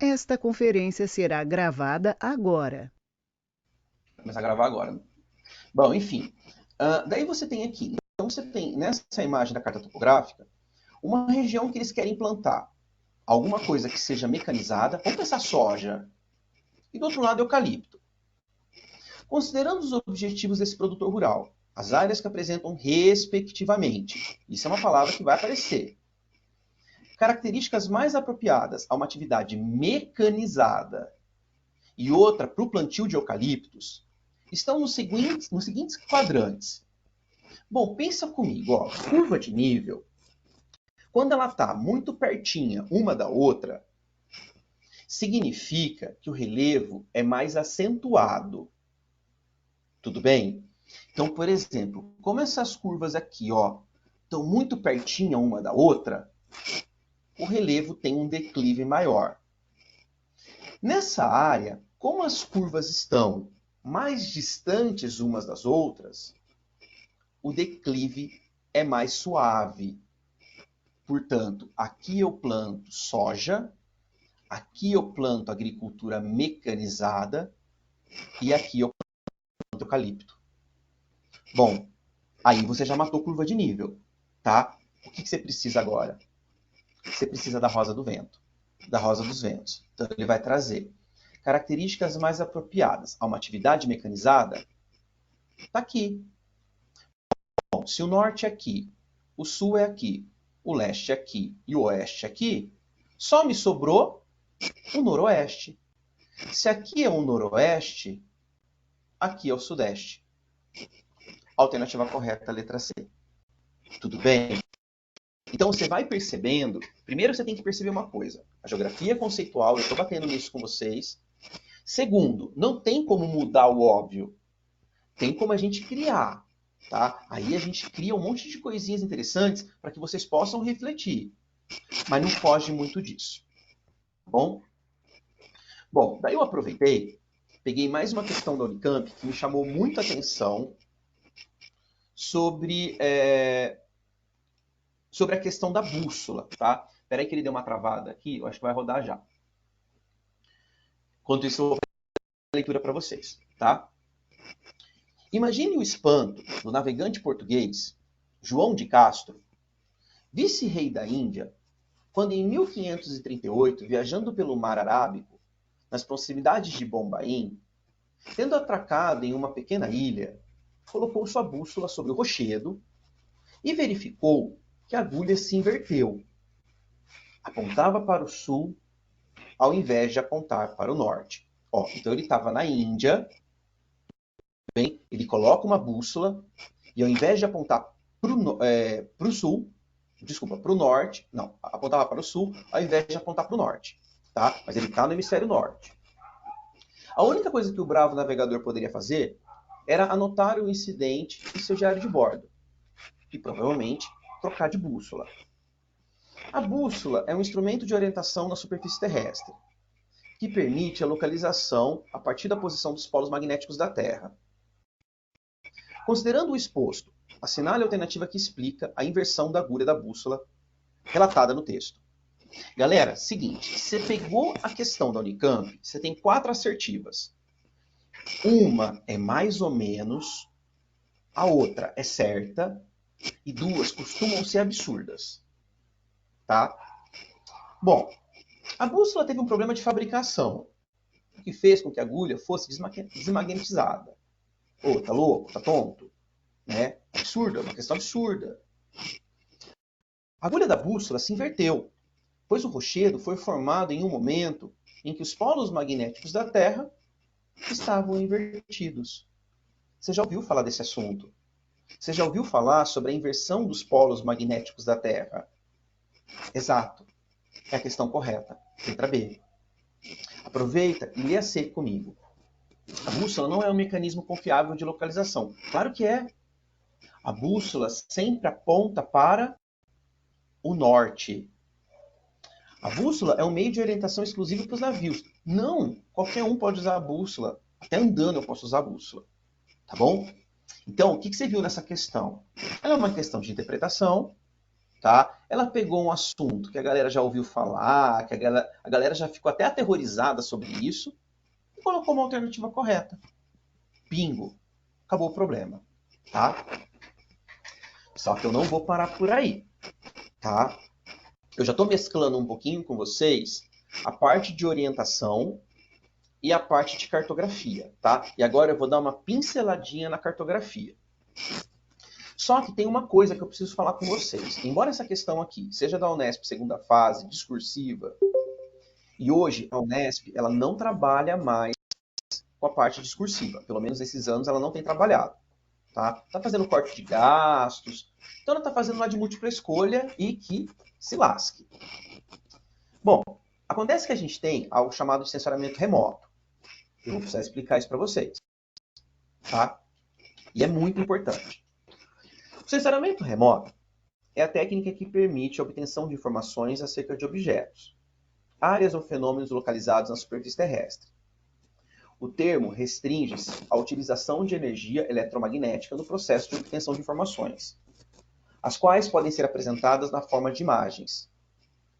Esta conferência será gravada agora. Vou começar a gravar agora. Bom, enfim. Daí você tem aqui. Então você tem nessa imagem da carta topográfica uma região que eles querem plantar. Alguma coisa que seja mecanizada. Vamos pensar soja. E do outro lado, eucalipto. Considerando os objetivos desse produtor rural, as áreas que apresentam respectivamente. Isso é uma palavra que vai aparecer. Características mais apropriadas a uma atividade mecanizada e outra para o plantio de eucaliptos estão nos seguintes quadrantes. Bom, pensa comigo, ó, curva de nível, quando ela está muito pertinha uma da outra, significa que o relevo é mais acentuado. Tudo bem? Então, por exemplo, como essas curvas aqui, ó, estão muito pertinha uma da outra, o relevo tem um declive maior. Nessa área, como as curvas estão mais distantes umas das outras, o declive é mais suave. Portanto, aqui eu planto soja, aqui eu planto agricultura mecanizada e aqui eu planto eucalipto. Bom, aí você já matou curva de nível, tá? O que você precisa agora? Você precisa da rosa do vento, da rosa dos ventos. Então ele vai trazer características mais apropriadas a uma atividade mecanizada. Está aqui. Bom, se o norte é aqui, o sul é aqui, o leste é aqui e o oeste é aqui, só me sobrou o noroeste. Se aqui é o noroeste, aqui é o sudeste. Alternativa correta, letra C. Tudo bem? Então você vai percebendo. Primeiro você tem que perceber uma coisa. A geografia conceitual, eu estou batendo nisso com vocês. Segundo, não tem como mudar o óbvio. Tem como a gente criar. Tá? Aí a gente cria um monte de coisinhas interessantes para que vocês possam refletir. Mas não foge muito disso. Tá bom? Bom, daí eu aproveitei, peguei mais uma questão da Unicamp que me chamou muita atenção sobre a questão da bússola, tá? Espera aí que ele deu uma travada aqui, eu acho que vai rodar já. Enquanto isso, eu vou fazer a leitura para vocês, tá? Imagine o espanto do navegante português João de Castro, vice-rei da Índia, quando em 1538, viajando pelo mar Arábico, nas proximidades de Bombaim, tendo atracado em uma pequena ilha, colocou sua bússola sobre o rochedo e verificou que a agulha se inverteu. Apontava para o sul ao invés de apontar para o norte. Ó, então ele estava na Índia, bem, ele coloca uma bússola e ao invés de apontar para o sul, desculpa, para o norte, não, apontava para o sul ao invés de apontar para o norte. Tá? Mas ele está no hemisfério norte. A única coisa que o bravo navegador poderia fazer era anotar o incidente em seu diário de bordo e provavelmente trocar de bússola. A bússola é um instrumento de orientação na superfície terrestre, que permite a localização a partir da posição dos polos magnéticos da Terra. Considerando o exposto, assinale a alternativa que explica a inversão da agulha da bússola relatada no texto. Galera, seguinte, você pegou a questão da Unicamp, você tem 4 assertivas. Uma é mais ou menos, a outra é certa, e 2 costumam ser absurdas. Tá? Bom, a bússola teve um problema de fabricação, o que fez com que a agulha fosse desmagnetizada. Ô, tá louco? Tá tonto? Né? Absurda, uma questão absurda. A agulha da bússola se inverteu, pois o rochedo foi formado em um momento em que os polos magnéticos da Terra estavam invertidos. Você já ouviu falar desse assunto? Você já ouviu falar sobre a inversão dos polos magnéticos da Terra? Exato. É a questão correta. Letra B. Aproveita e lê a C comigo. A bússola não é um mecanismo confiável de localização. Claro que é. A bússola sempre aponta para o norte. A bússola é um meio de orientação exclusivo para os navios. Não, qualquer um pode usar a bússola. Até andando eu posso usar a bússola. Tá bom? Então, o que você viu nessa questão? Ela é uma questão de interpretação, tá? Ela pegou um assunto que a galera já ouviu falar, que a galera já ficou até aterrorizada sobre isso, e colocou uma alternativa correta. Bingo. Acabou o problema, tá? Só que eu não vou parar por aí, tá? Eu já estou mesclando um pouquinho com vocês a parte de orientação e a parte de cartografia, tá? E agora eu vou dar uma pinceladinha na cartografia. Só que tem uma coisa que eu preciso falar com vocês. Embora essa questão aqui seja da Unesp segunda fase, discursiva, e hoje a Unesp ela não trabalha mais com a parte discursiva. Pelo menos esses anos ela não tem trabalhado. Tá fazendo corte de gastos, então ela está fazendo lá de múltipla escolha e que se lasque. Bom, acontece que a gente tem algo chamado de sensoriamento remoto. Eu vou precisar explicar isso para vocês. Tá? E é muito importante. O sensoriamento remoto é a técnica que permite a obtenção de informações acerca de objetos, áreas ou fenômenos localizados na superfície terrestre. O termo restringe-se à utilização de energia eletromagnética no processo de obtenção de informações, as quais podem ser apresentadas na forma de imagens,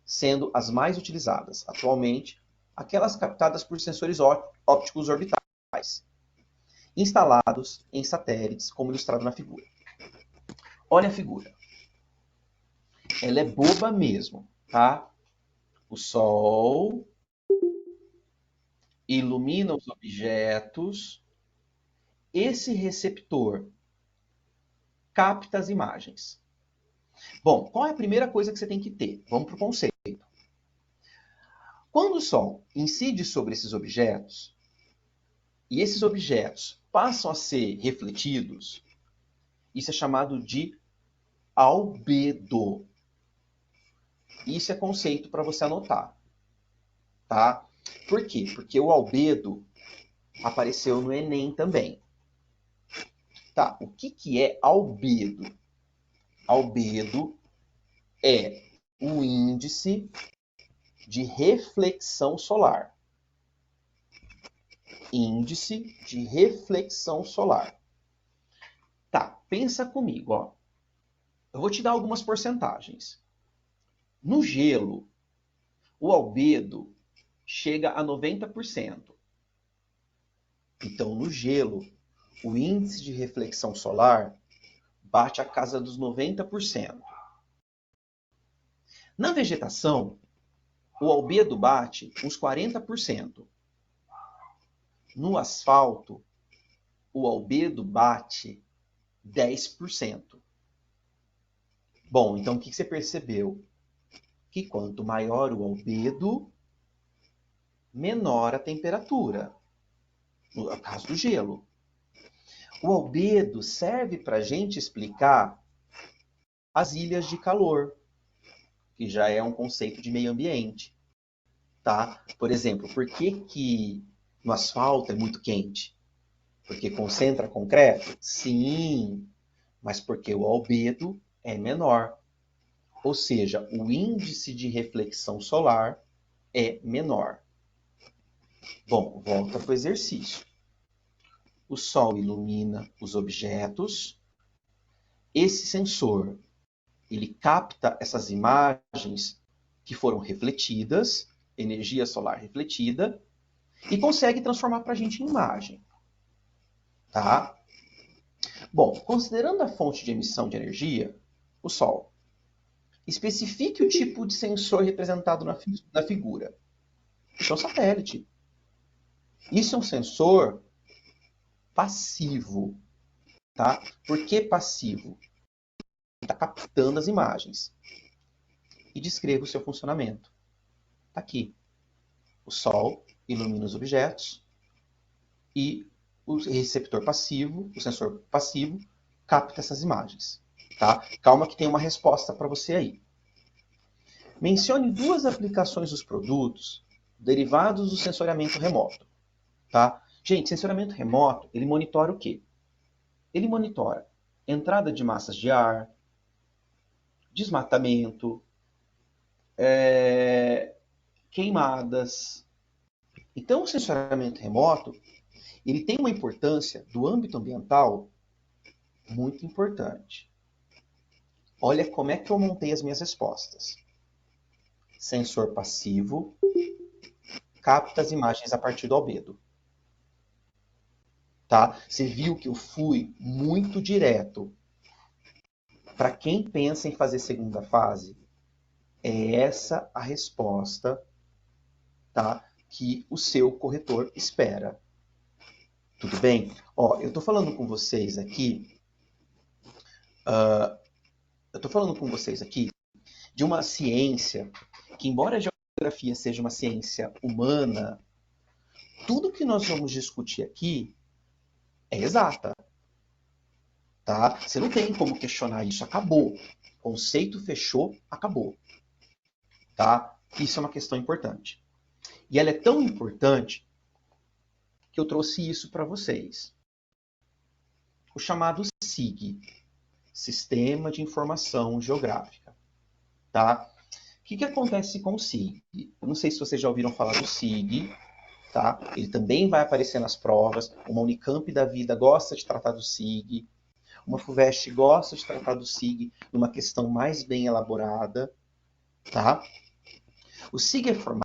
sendo as mais utilizadas atualmente aquelas captadas por sensores ópticos orbitais, instalados em satélites, como ilustrado na figura. Olha a figura. Ela é boba mesmo, tá? O Sol ilumina os objetos. Esse receptor capta as imagens. Bom, qual é a primeira coisa que você tem que ter? Vamos para o conceito. Quando o Sol incide sobre esses objetos, e esses objetos passam a ser refletidos, isso é chamado de albedo. Isso é conceito para você anotar. Tá? Por quê? Porque o albedo apareceu no Enem também. Tá, o que é albedo? Albedo é o índice de reflexão solar. Índice de reflexão solar. Tá, pensa comigo, ó. Eu vou te dar algumas porcentagens. No gelo, o albedo chega a 90%. Então, no gelo, o índice de reflexão solar bate a casa dos 90%. Na vegetação, o albedo bate uns 40%. No asfalto, o albedo bate 10%. Bom, então o que você percebeu? Que quanto maior o albedo, menor a temperatura. No caso do gelo. O albedo serve para a gente explicar as ilhas de calor, que já é um conceito de meio ambiente. Tá? Por exemplo, por que no asfalto é muito quente? Porque concentra concreto? Sim, mas porque o albedo é menor. Ou seja, o índice de reflexão solar é menor. Bom, volta para o exercício. O Sol ilumina os objetos. Esse sensor, ele capta essas imagens que foram refletidas, energia solar refletida, e consegue transformar para a gente em imagem. Tá? Bom, considerando a fonte de emissão de energia, o Sol, especifique o tipo de sensor representado na figura. Isso é um satélite. Isso é um sensor passivo. Tá? Por que passivo? Está captando as imagens. E descreva o seu funcionamento. Está aqui. O Sol ilumina os objetos e o receptor passivo, o sensor passivo, capta essas imagens. Tá? Calma que tem uma resposta para você aí. Mencione duas aplicações dos produtos derivados do sensoriamento remoto. Tá? Gente, sensoriamento remoto, ele monitora o quê? Ele monitora entrada de massas de ar, desmatamento, queimadas. Então, o sensoriamento remoto, ele tem uma importância do âmbito ambiental muito importante. Olha como é que eu montei as minhas respostas. Sensor passivo capta as imagens a partir do albedo. Tá? Você viu que eu fui muito direto. Para quem pensa em fazer segunda fase, é essa a resposta, tá, que o seu corretor espera. Tudo bem? Ó, eu estou falando com vocês aqui, de uma ciência que, embora a geografia seja uma ciência humana, tudo que nós vamos discutir aqui é exata. Tá? Você não tem como questionar isso, acabou. Conceito fechou, acabou. Tá? Isso é uma questão importante. E ela é tão importante que eu trouxe isso para vocês. O chamado SIG, Sistema de Informação Geográfica. Tá? O que acontece com o SIG? Eu não sei se vocês já ouviram falar do SIG. Tá? Ele também vai aparecer nas provas. Uma Unicamp da vida gosta de tratar do SIG. Uma FUVEST gosta de tratar do SIG numa questão mais bem elaborada. Tá? O SIG é formado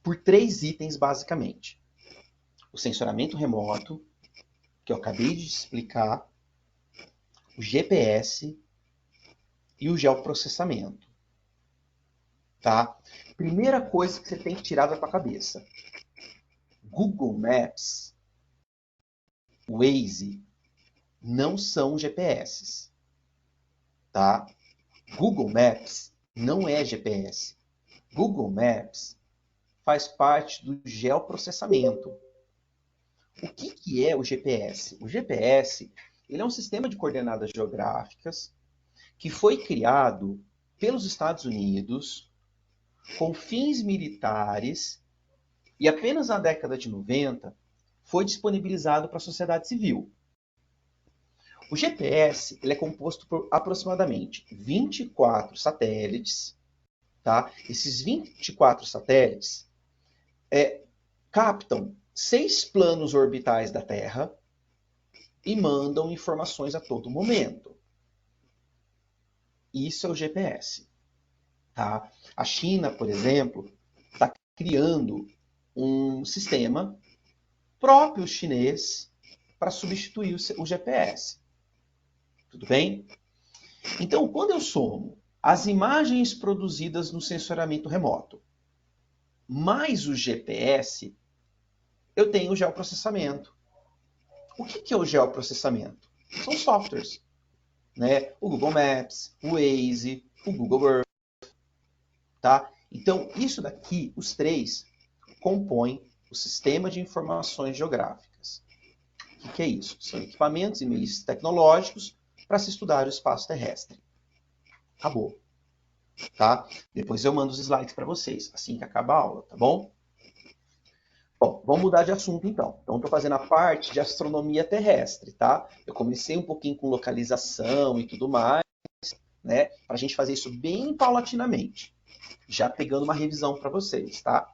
por 3 itens, basicamente. O sensoramento remoto, que eu acabei de explicar, o GPS e o geoprocessamento. Tá? Primeira coisa que você tem que tirar da tua cabeça. Google Maps, Waze, não são GPS. Tá? Google Maps não é GPS. Google Maps faz parte do geoprocessamento. O que é o GPS? O GPS ele é um sistema de coordenadas geográficas que foi criado pelos Estados Unidos com fins militares e apenas na década de 90 foi disponibilizado para a sociedade civil. O GPS ele é composto por aproximadamente 24 satélites. Tá? Esses 24 satélites captam 6 planos orbitais da Terra e mandam informações a todo momento. Isso é o GPS. Tá? A China, por exemplo, está criando um sistema próprio chinês para substituir o GPS. Tudo bem? Então, quando eu somo as imagens produzidas no sensoramento remoto mais o GPS, eu tenho o geoprocessamento. O que é o geoprocessamento? São softwares. Né? O Google Maps, o Waze, o Google Earth. Tá? Então, isso daqui, os 3, compõem o Sistema de Informações Geográficas. O que é isso? São equipamentos e meios tecnológicos para se estudar o espaço terrestre. Acabou. Tá? Depois eu mando os slides para vocês, assim que acabar a aula, tá bom? Bom, vamos mudar de assunto então. Então, estou fazendo a parte de astronomia terrestre, tá? Eu comecei um pouquinho com localização e tudo mais, né? Para a gente fazer isso bem paulatinamente. Já pegando uma revisão para vocês, tá?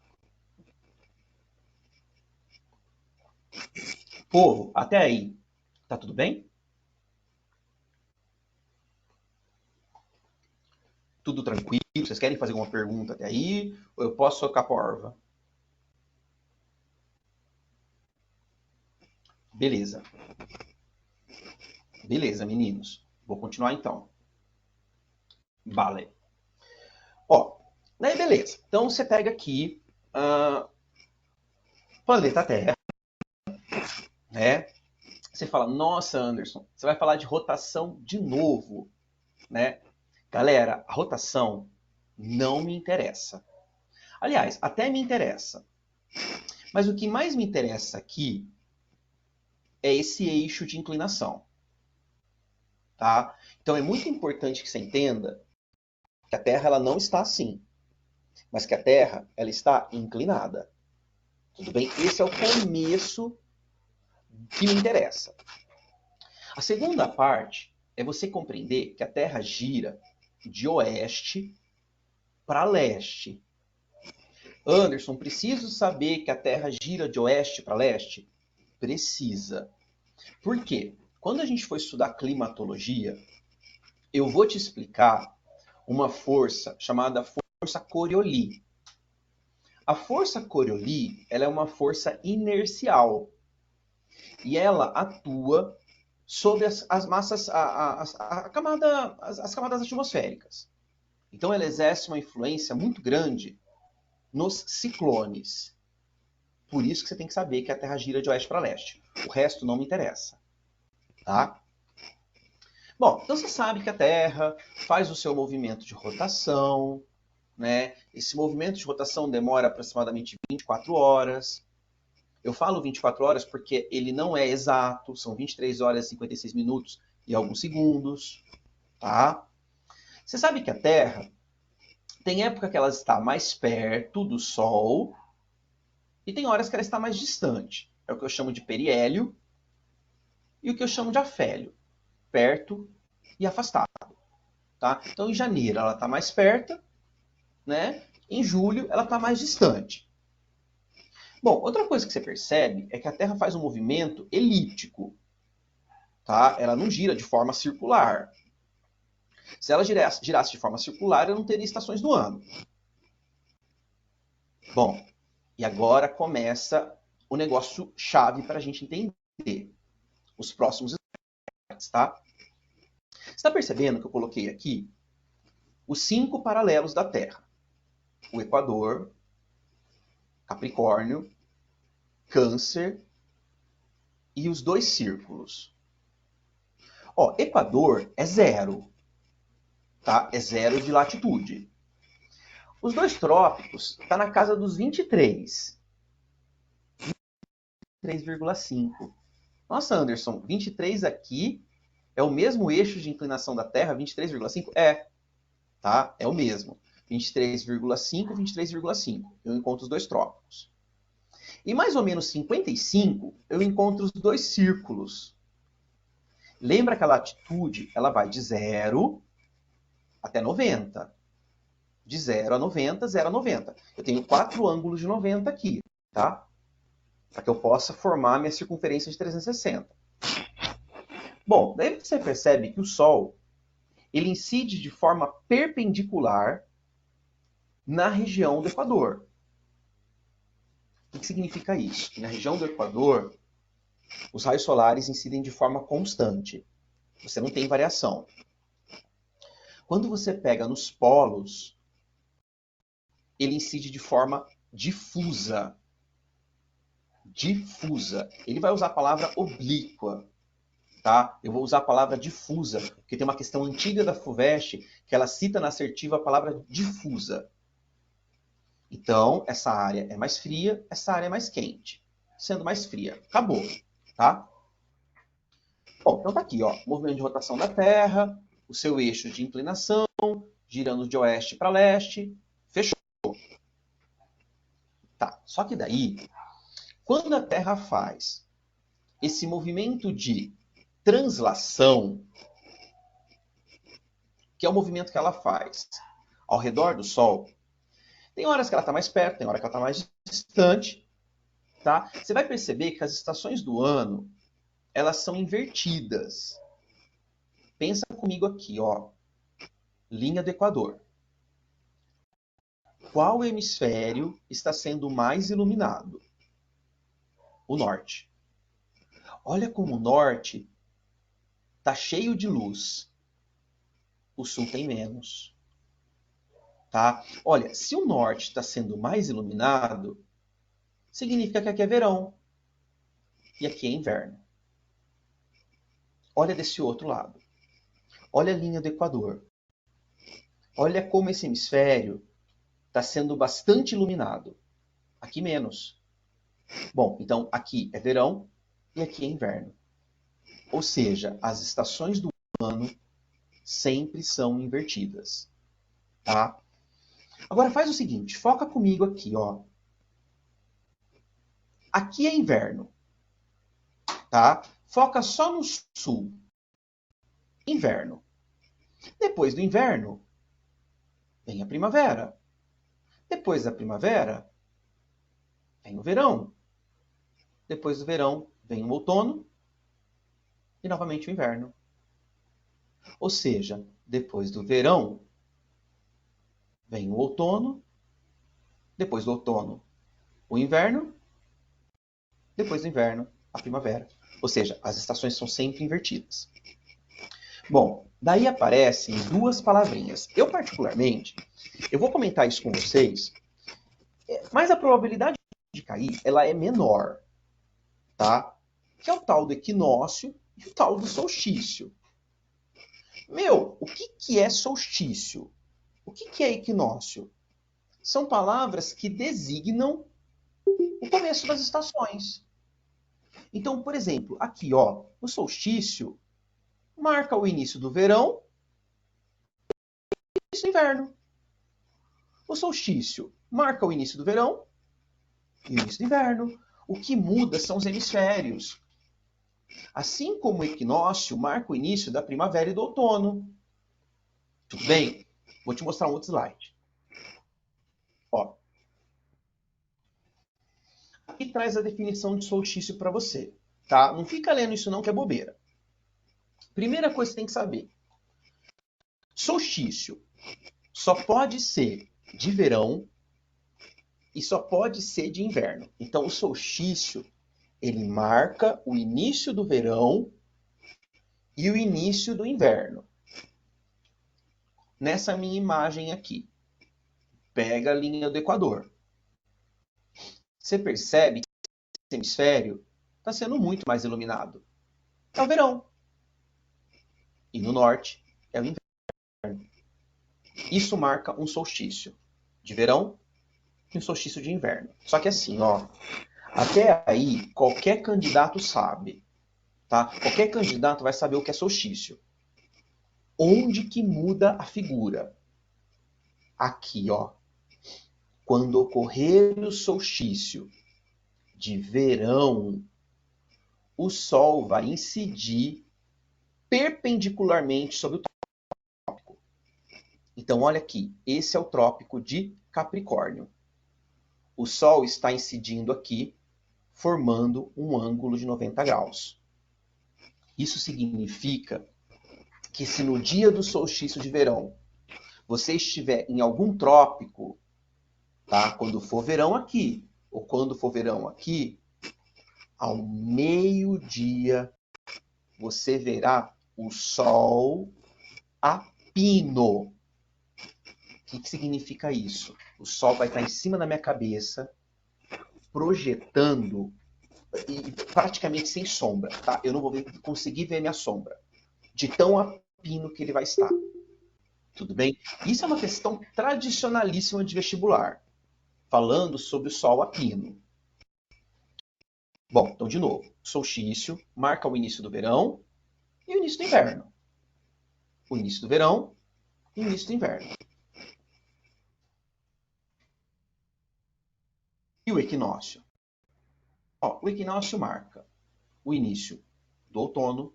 Povo, até aí, tá tudo bem? Tudo tranquilo? Vocês querem fazer alguma pergunta até aí? Ou eu posso tocar porva? Beleza. Beleza, meninos. Vou continuar então. Vale. Ó, daí beleza. Então você pega aqui planeta Terra, né? Você fala, nossa, Anderson, você vai falar de rotação de novo, né? Galera, a rotação não me interessa. Aliás, até me interessa. Mas o que mais me interessa aqui é esse eixo de inclinação. Tá? Então é muito importante que você entenda que a Terra ela não está assim, mas que a Terra ela está inclinada. Tudo bem? Esse é o começo que me interessa. A segunda parte é você compreender que a Terra gira de oeste para leste. Anderson, preciso saber que a Terra gira de oeste para leste? Precisa. Por quê? Quando a gente for estudar climatologia, eu vou te explicar uma força chamada força Coriolis. A força Coriolis, ela é uma força inercial e ela atua sobre as massas, as camadas atmosféricas. Então ela exerce uma influência muito grande nos ciclones. Por isso que você tem que saber que a Terra gira de oeste para leste. O resto não me interessa. Tá? Bom, então você sabe que a Terra faz o seu movimento de rotação, né? Esse movimento de rotação demora aproximadamente 24 horas. Eu falo 24 horas porque ele não é exato, são 23 horas e 56 minutos e alguns segundos, tá? Você sabe que a Terra tem época que ela está mais perto do Sol e tem horas que ela está mais distante. É o que eu chamo de periélio e o que eu chamo de afélio, perto e afastado, tá? Então em janeiro ela está mais perto, né? Em julho ela está mais distante. Bom, outra coisa que você percebe é que a Terra faz um movimento elíptico, tá? Ela não gira de forma circular. Se ela girasse de forma circular, eu não teria estações do ano. Bom, e agora começa o negócio chave para a gente entender os próximos slides, tá? Você está percebendo que eu coloquei aqui os 5 paralelos da Terra? O Equador, Capricórnio, Câncer e os 2 círculos. Ó, Equador é 0, tá? É 0 de latitude. Os 2 trópicos tá na casa dos 23. 23,5. Nossa, Anderson, 23 aqui é o mesmo eixo de inclinação da Terra, 23,5? É, tá? É o mesmo. 23,5, 23,5. Eu encontro os 2 trópicos. E mais ou menos 55, eu encontro os 2 círculos. Lembra que a latitude ela vai de 0 até 90. De 0 a 90, 0 a 90. Eu tenho 4 ângulos de 90 aqui, tá? Para que eu possa formar minha circunferência de 360. Bom, daí você percebe que o Sol ele incide de forma perpendicular na região do Equador. O que significa isso? Que na região do Equador, os raios solares incidem de forma constante. Você não tem variação. Quando você pega nos polos, ele incide de forma difusa. Difusa. Ele vai usar a palavra oblíqua. Tá? Eu vou usar a palavra difusa, porque tem uma questão antiga da FUVEST que ela cita na assertiva a palavra difusa. Então, essa área é mais fria, essa área é mais quente. Sendo mais fria. Acabou. Tá? Bom, então tá aqui, ó, movimento de rotação da Terra, o seu eixo de inclinação, girando de oeste para leste, fechou. Tá, só que daí, quando a Terra faz esse movimento de translação, que é o movimento que ela faz ao redor do Sol, tem horas que ela está mais perto, tem horas que ela está mais distante, tá? Você vai perceber que as estações do ano, elas são invertidas. Pensa comigo aqui, ó, linha do Equador. Qual hemisfério está sendo mais iluminado? O norte. Olha como o norte está cheio de luz. O sul tem menos. Tá? Olha, se o norte está sendo mais iluminado, significa que aqui é verão e aqui é inverno. Olha desse outro lado. Olha a linha do Equador. Olha como esse hemisfério está sendo bastante iluminado. Aqui menos. Bom, então aqui é verão e aqui é inverno. Ou seja, as estações do ano sempre são invertidas. Tá? Agora faz o seguinte, foca comigo aqui, ó. Aqui é inverno, tá? Foca só no sul. Inverno. Depois do inverno, vem a primavera. Depois da primavera, vem o verão. Depois do verão, vem o outono. E novamente o inverno. Ou seja, depois do verão, vem o outono, depois do outono, o inverno, depois do inverno, a primavera. Ou seja, as estações são sempre invertidas. Bom, daí aparecem duas palavrinhas. Eu, particularmente, eu vou comentar isso com vocês, mas a probabilidade de cair, ela é menor, tá? Que é o tal do equinócio e o tal do solstício. Meu, o que é solstício? O que é equinócio? São palavras que designam o começo das estações. Então, por exemplo, aqui, ó, o solstício marca o início do verão e o início do inverno. O solstício marca o início do verão e o início do inverno. O que muda são os hemisférios. Assim como o equinócio marca o início da primavera e do outono. Tudo bem? Vou te mostrar um outro slide. Ó, aqui traz a definição de solstício para você. Tá? Não fica lendo isso não, que é bobeira. Primeira coisa que você tem que saber. Solstício só pode ser de verão e só pode ser de inverno. Então, o solstício, ele marca o início do verão e o início do inverno. Nessa minha imagem aqui, pega a linha do Equador. Você percebe que esse hemisfério está sendo muito mais iluminado. É o verão. E no norte é o inverno. Isso marca um solstício de verão e um solstício de inverno. Só que assim, ó, até aí qualquer candidato sabe, tá? Qualquer candidato vai saber o que é solstício. Onde que muda a figura? Aqui, ó. Quando ocorrer o solstício de verão, o Sol vai incidir perpendicularmente sobre o trópico. Então, olha aqui, esse é o trópico de Capricórnio. O Sol está incidindo aqui, formando um ângulo de 90 graus. Isso significa que se no dia do solstício de verão você estiver em algum trópico, tá? Quando for verão aqui, ou quando for verão aqui, ao meio-dia você verá o Sol a pino. O que significa isso? O Sol vai estar em cima da minha cabeça, projetando e praticamente sem sombra, tá? Eu não vou conseguir ver minha sombra, de tão a pino que ele vai estar. Tudo bem? Isso é uma questão tradicionalíssima de vestibular, falando sobre o Sol a pino. Bom, então de novo, solstício marca o início do verão e o início do inverno. O início do verão e o início do inverno. E o equinócio? Ó, o equinócio marca o início do outono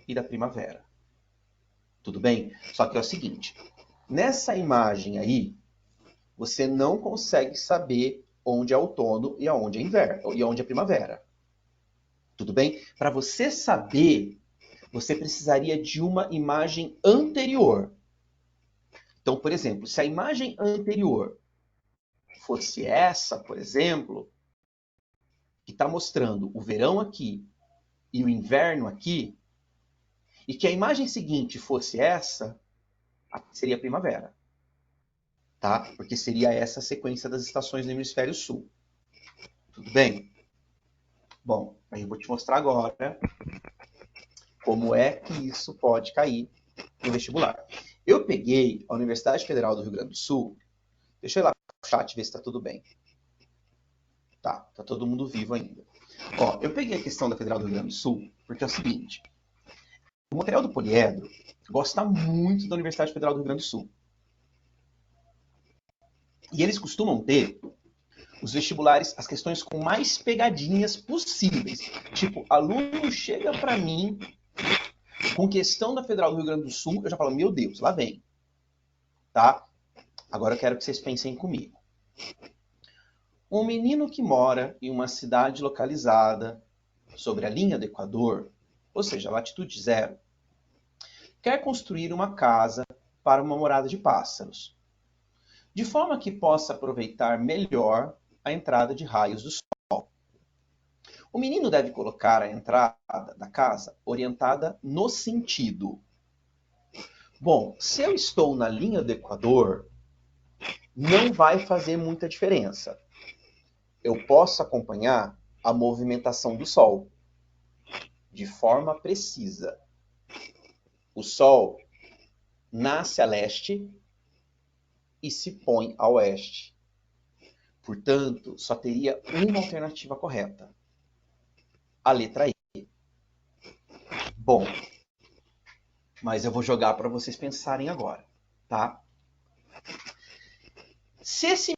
e da primavera. Tudo bem? Só que é o seguinte, nessa imagem aí, você não consegue saber onde é outono e aonde é inverno, e onde é primavera. Tudo bem? Para você saber, você precisaria de uma imagem anterior. Então, por exemplo, se a imagem anterior fosse essa, por exemplo, que está mostrando o verão aqui e o inverno aqui, e que a imagem seguinte fosse essa, seria a primavera. Tá? Porque seria essa a sequência das estações no hemisfério sul. Tudo bem? Bom, aí eu vou te mostrar agora como é que isso pode cair no vestibular. Eu peguei a Universidade Federal do Rio Grande do Sul, deixa eu ir lá no chat ver se está tudo bem. Tá todo mundo vivo ainda. Ó, eu peguei a questão da Federal do Rio Grande do Sul, porque é o seguinte, o material do poliedro gosta muito da Universidade Federal do Rio Grande do Sul. E eles costumam ter os vestibulares, as questões com mais pegadinhas possíveis. Tipo, aluno chega para mim com questão da Federal do Rio Grande do Sul, eu já falo, meu Deus, lá vem. Tá? Agora eu quero que vocês pensem comigo. Um menino que mora em uma cidade localizada sobre a linha do Equador, ou seja, latitude zero, quer construir uma casa para uma morada de pássaros, de forma que possa aproveitar melhor a entrada de raios do sol. O menino deve colocar a entrada da casa orientada no sentido. Bom, se eu estou na linha do Equador, não vai fazer muita diferença. Eu posso acompanhar a movimentação do Sol de forma precisa. O Sol nasce a leste e se põe a oeste. Portanto, só teria uma alternativa correta. A letra E. Bom, mas eu vou jogar para vocês pensarem agora, tá? Se esse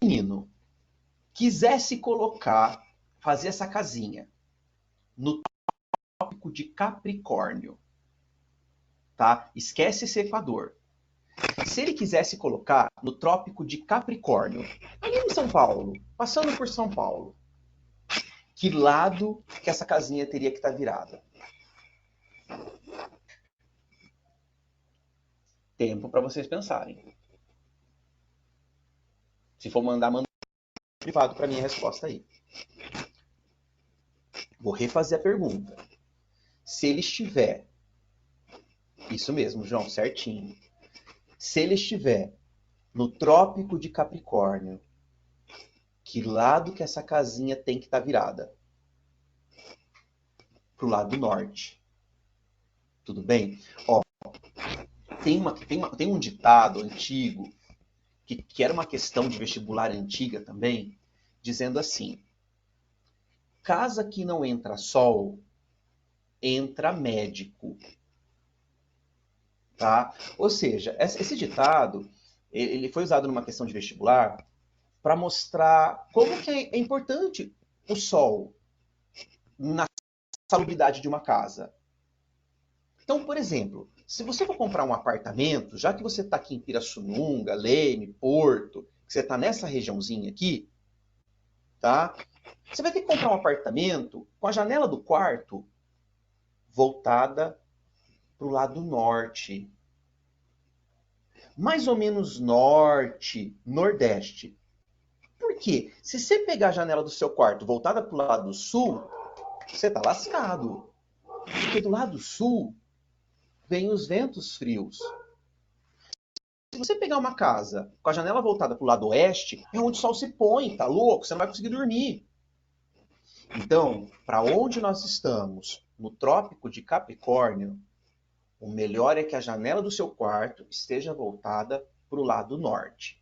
menino quisesse fazer essa casinha no trópico de Capricórnio, tá? Esquece esse Equador. Se ele quisesse colocar no trópico de Capricórnio, ali em São Paulo, passando por São Paulo, que lado que essa casinha teria que estar virada? Tempo para vocês pensarem. Se for mandar privado para mim a resposta aí. Vou refazer a pergunta. Se ele estiver, isso mesmo, João, certinho. Se ele estiver no trópico de Capricórnio, que lado que essa casinha tem que estar virada? Pro lado norte. Tudo bem? Ó, tem um ditado antigo que era uma questão de vestibular antiga também, dizendo assim: casa que não entra sol, entra médico. Tá? Ou seja, esse ditado ele foi usado numa questão de vestibular para mostrar como que é importante o sol na salubridade de uma casa. Então, por exemplo, se você for comprar um apartamento, já que você está aqui em Pirassununga, Leme, Porto, que você está nessa regiãozinha aqui, tá? Você vai ter que comprar um apartamento com a janela do quarto voltada para o lado norte. Mais ou menos norte, nordeste. Por quê? Se você pegar a janela do seu quarto voltada para o lado sul, você está lascado. Porque do lado sul vem os ventos frios. Se você pegar uma casa com a janela voltada para o lado oeste, é onde o sol se põe, tá louco? Você não vai conseguir dormir. Então, para onde nós estamos, no trópico de Capricórnio, o melhor é que a janela do seu quarto esteja voltada para o lado norte.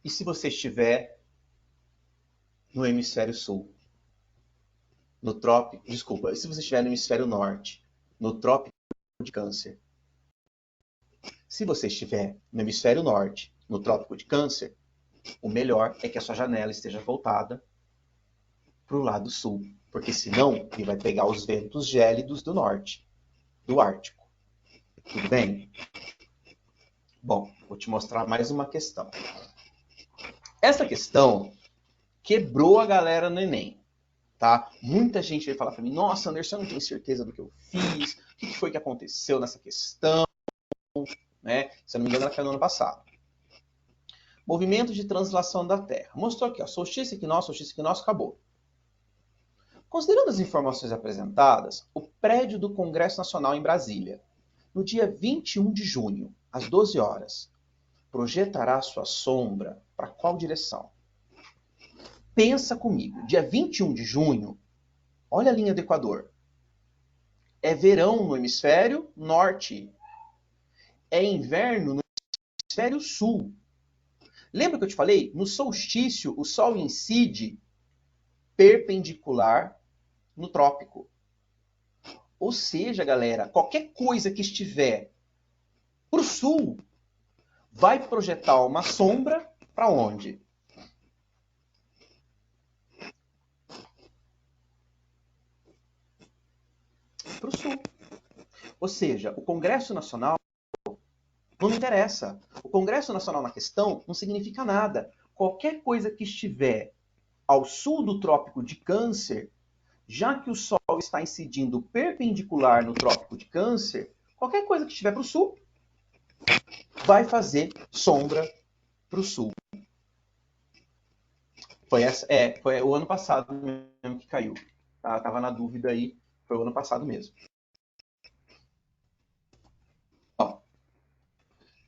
E se você estiver no hemisfério sul? No trópico, desculpa, se você estiver no hemisfério norte, no trópico de Câncer? Se você estiver no hemisfério norte, no trópico de Câncer, o melhor é que a sua janela esteja voltada para o lado sul, porque senão ele vai pegar os ventos gélidos do norte, do Ártico. Tudo bem? Bom, vou te mostrar mais uma questão. Essa questão quebrou a galera no Enem, tá? Muita gente veio falar para mim: nossa, Anderson, eu não tenho certeza do que eu fiz, o que foi que aconteceu nessa questão, né? Se eu não me engano, ela foi no ano passado. Movimento de translação da Terra. Mostrou aqui, ó, solstício, equinócio, acabou. Considerando as informações apresentadas, o prédio do Congresso Nacional em Brasília, no dia 21 de junho, às 12 horas, projetará sua sombra para qual direção? Pensa comigo, dia 21 de junho, olha a linha do Equador. É verão no hemisfério norte. É inverno no hemisfério sul. Lembra que eu te falei? No solstício, o Sol incide perpendicular no trópico. Ou seja, galera, qualquer coisa que estiver para o sul vai projetar uma sombra para onde? Para o sul. Ou seja, o Congresso Nacional não interessa. O Congresso Nacional na questão não significa nada. Qualquer coisa que estiver ao sul do trópico de Câncer, já que o Sol Sol está incidindo perpendicular no Trópico de Câncer, qualquer coisa que estiver para o sul vai fazer sombra para o sul. Foi o ano passado mesmo que caiu. Tá? Tava na dúvida aí, foi o ano passado mesmo. Ó,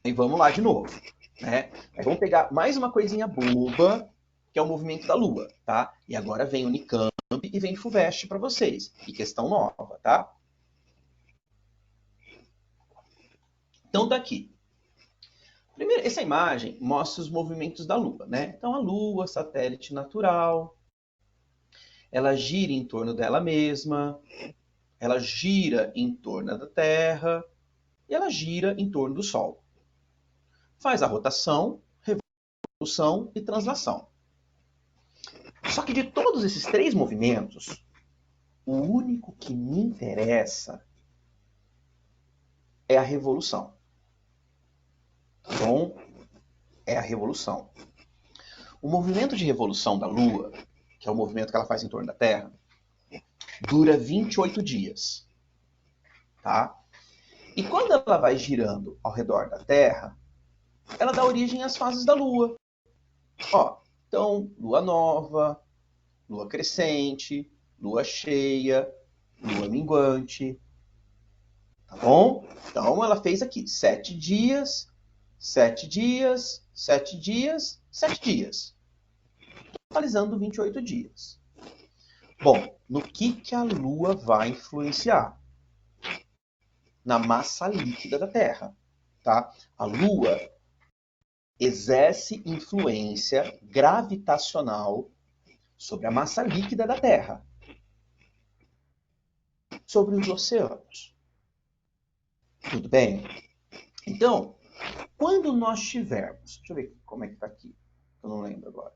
e vamos lá de novo. Né? Aí vamos pegar mais uma coisinha boba, que é o movimento da Lua, tá? E agora vem Unicamp e vem FUVEST para vocês. E questão nova, tá? Então tá aqui. Primeiro, essa imagem mostra os movimentos da Lua, né? Então a Lua, satélite natural, ela gira em torno dela mesma, ela gira em torno da Terra e ela gira em torno do Sol. Faz a rotação, revolução e translação. Só que de todos esses três movimentos, o único que me interessa é a revolução. Tá bom? É a revolução. O movimento de revolução da Lua, que é o movimento que ela faz em torno da Terra, dura 28 dias. Tá? E quando ela vai girando ao redor da Terra, ela dá origem às fases da Lua. Ó, então, Lua nova, Lua crescente, Lua cheia, Lua minguante. Tá bom? Então ela fez aqui 7 dias, 7 dias, 7 dias, 7 dias. Totalizando 28 dias. Bom, no que a Lua vai influenciar? Na massa líquida da Terra. Tá? A Lua exerce influência gravitacional sobre a massa líquida da Terra, sobre os oceanos. Tudo bem? Então, quando nós tivermos... Deixa eu ver como é que está aqui. Eu não lembro agora.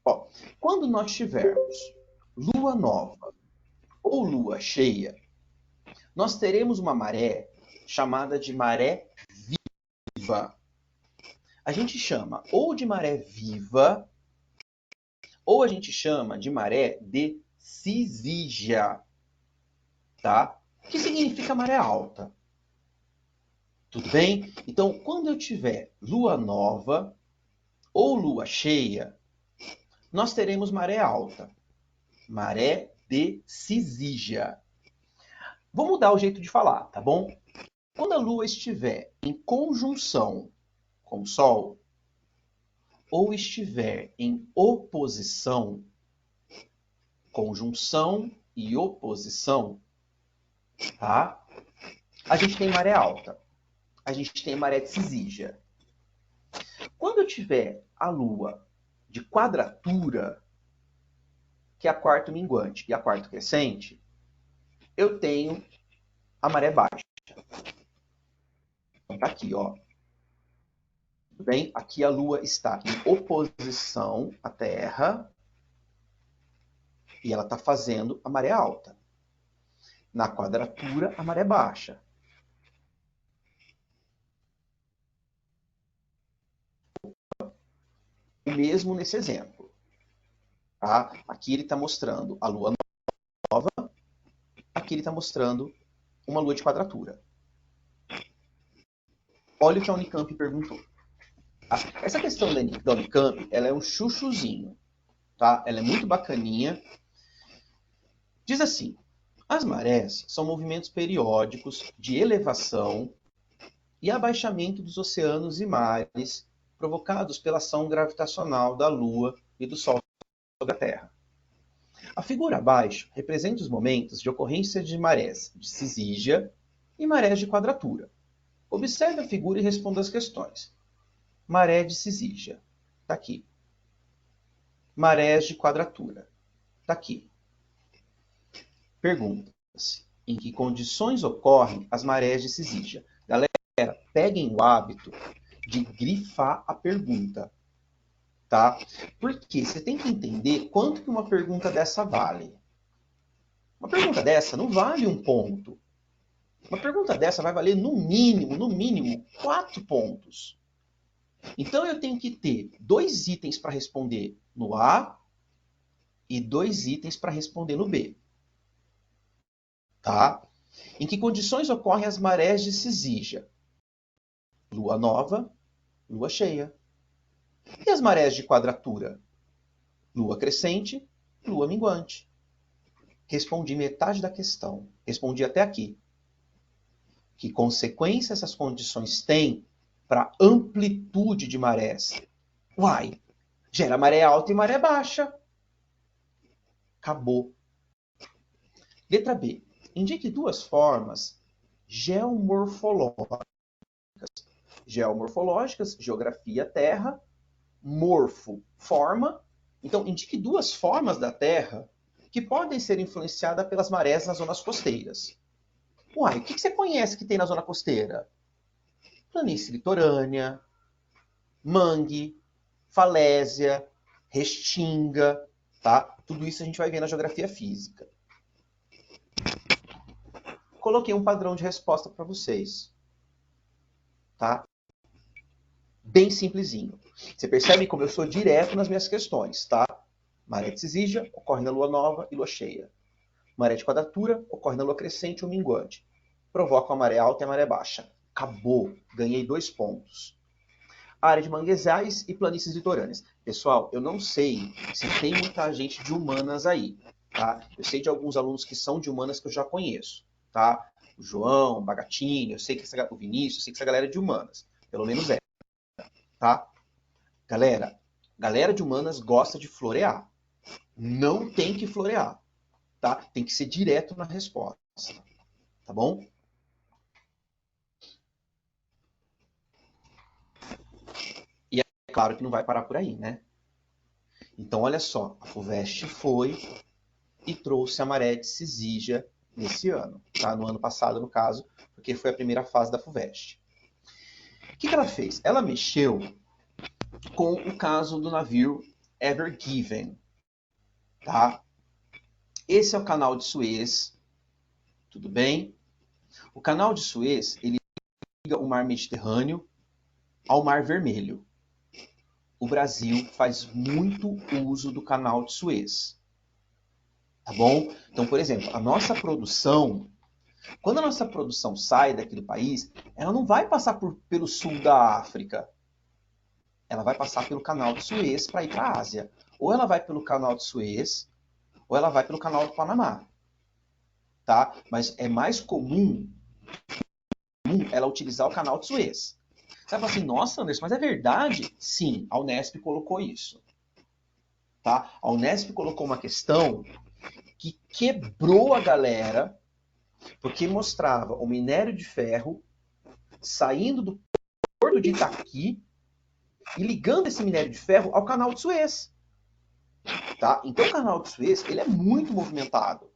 Ó, quando nós tivermos lua nova ou lua cheia, nós teremos uma maré chamada de maré viva. A gente chama ou de maré viva, ou a gente chama de maré de cisígia, tá? Que significa maré alta. Tudo bem? Então, quando eu tiver lua nova ou lua cheia, nós teremos maré alta, maré de cisígia. Vou mudar o jeito de falar, tá bom? Quando a Lua estiver em conjunção com o Sol, ou estiver em oposição, conjunção e oposição, tá? A gente tem maré alta. A gente tem maré de cisígia. Quando eu tiver a Lua de quadratura, que é a quarto minguante e a quarto crescente, eu tenho a maré baixa. Então tá aqui, ó. Tudo bem? Aqui a Lua está em oposição à Terra e ela está fazendo a maré alta. Na quadratura, a maré baixa. O mesmo nesse exemplo. Tá? Aqui ele está mostrando a Lua nova, aqui ele está mostrando uma Lua de quadratura. Olha o que a Unicamp perguntou. Essa questão da Unicamp, ela é um chuchuzinho. Tá? Ela é muito bacaninha. Diz assim, as marés são movimentos periódicos de elevação e abaixamento dos oceanos e mares provocados pela ação gravitacional da Lua e do Sol sobre a Terra. A figura abaixo representa os momentos de ocorrência de marés de cisígia e marés de quadratura. Observe a figura e responda as questões. Maré de cisígia, está aqui. Marés de quadratura, está aqui. Pergunta-se, em que condições ocorrem as marés de cisígia? Galera, peguem o hábito de grifar a pergunta, tá? Porque você tem que entender quanto que uma pergunta dessa vale. Uma pergunta dessa não vale 1 ponto. Uma pergunta dessa vai valer no mínimo, 4 pontos. Então eu tenho que ter 2 itens para responder no A e 2 itens para responder no B. Tá? Em que condições ocorrem as marés de Cisígia? Lua nova, lua cheia. E as marés de quadratura? Lua crescente, lua minguante. Respondi metade da questão. Respondi até aqui. Que consequência essas condições têm para amplitude de marés? Uai, gera maré alta e maré baixa. Acabou. Letra B. Indique 2 formas geomorfológicas. Geomorfológicas, geografia, terra, morfo, forma. Então, indique 2 formas da Terra que podem ser influenciadas pelas marés nas zonas costeiras. Uai, o que você conhece que tem na zona costeira? Planície litorânea, mangue, falésia, restinga, tá? Tudo isso a gente vai ver na geografia física. Coloquei um padrão de resposta para vocês, tá? Bem simplesinho. Você percebe como eu sou direto nas minhas questões, tá? Maré de Cisígia ocorre na lua nova e lua cheia. Maré de quadratura ocorre na lua crescente ou minguante. Provoca a maré alta e a maré baixa. Acabou. Ganhei 2 pontos. Área de manguezais e planícies litorâneas. Pessoal, eu não sei se tem muita gente de humanas aí, tá? Eu sei de alguns alunos que são de humanas que eu já conheço, tá? O João, o Bagatini, eu sei que o Vinícius, eu sei que essa galera é de humanas. Pelo menos é, tá? Galera de humanas gosta de florear. Não tem que florear, tá? Tem que ser direto na resposta, tá bom? E é claro que não vai parar por aí, né? Então, olha só, a FUVEST foi e trouxe a maré de Cisígia nesse ano, tá? No ano passado, no caso, porque foi a primeira fase da FUVEST. O que ela fez? Ela mexeu com o caso do navio Ever Given, tá? Esse é o canal de Suez, tudo bem? O canal de Suez, ele liga o mar Mediterrâneo ao mar Vermelho. O Brasil faz muito uso do canal de Suez, tá bom? Então, por exemplo, a nossa produção, quando a nossa produção sai daqui do país, ela não vai passar pelo sul da África. Ela vai passar pelo canal de Suez para ir para a Ásia. Ou ela vai pelo canal de Suez, ou ela vai pelo canal do Panamá. Tá? Mas é mais comum ela utilizar o canal de Suez. Você vai falar assim, nossa, Anderson, mas é verdade? Sim, a Unesp colocou isso. Tá? A Unesp colocou uma questão que quebrou a galera, porque mostrava o minério de ferro saindo do porto de Itaqui e ligando esse minério de ferro ao canal de Suez. Tá? Então o canal de Suez ele é muito movimentado.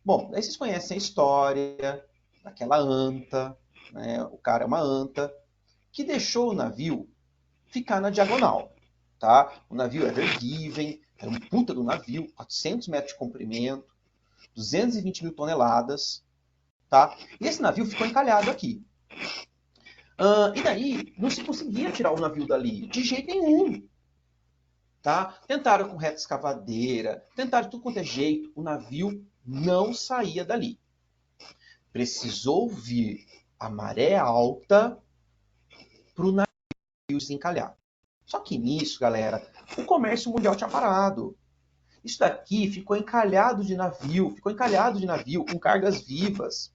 Bom, daí vocês conhecem a história daquela anta, né? O cara é uma anta, que deixou o navio ficar na diagonal. Tá? O navio Ever Given, era um puta do navio, 400 metros de comprimento, 220 mil toneladas. Tá? E esse navio ficou encalhado aqui. E daí não se conseguia tirar o navio dali, de jeito nenhum. Tá? Tentaram com reta escavadeira, tentaram de tudo quanto é jeito, o navio não saía dali. Precisou vir a maré alta para o navio desencalhar. Só que nisso, galera, o comércio mundial tinha parado. Isso daqui ficou encalhado de navio com cargas vivas,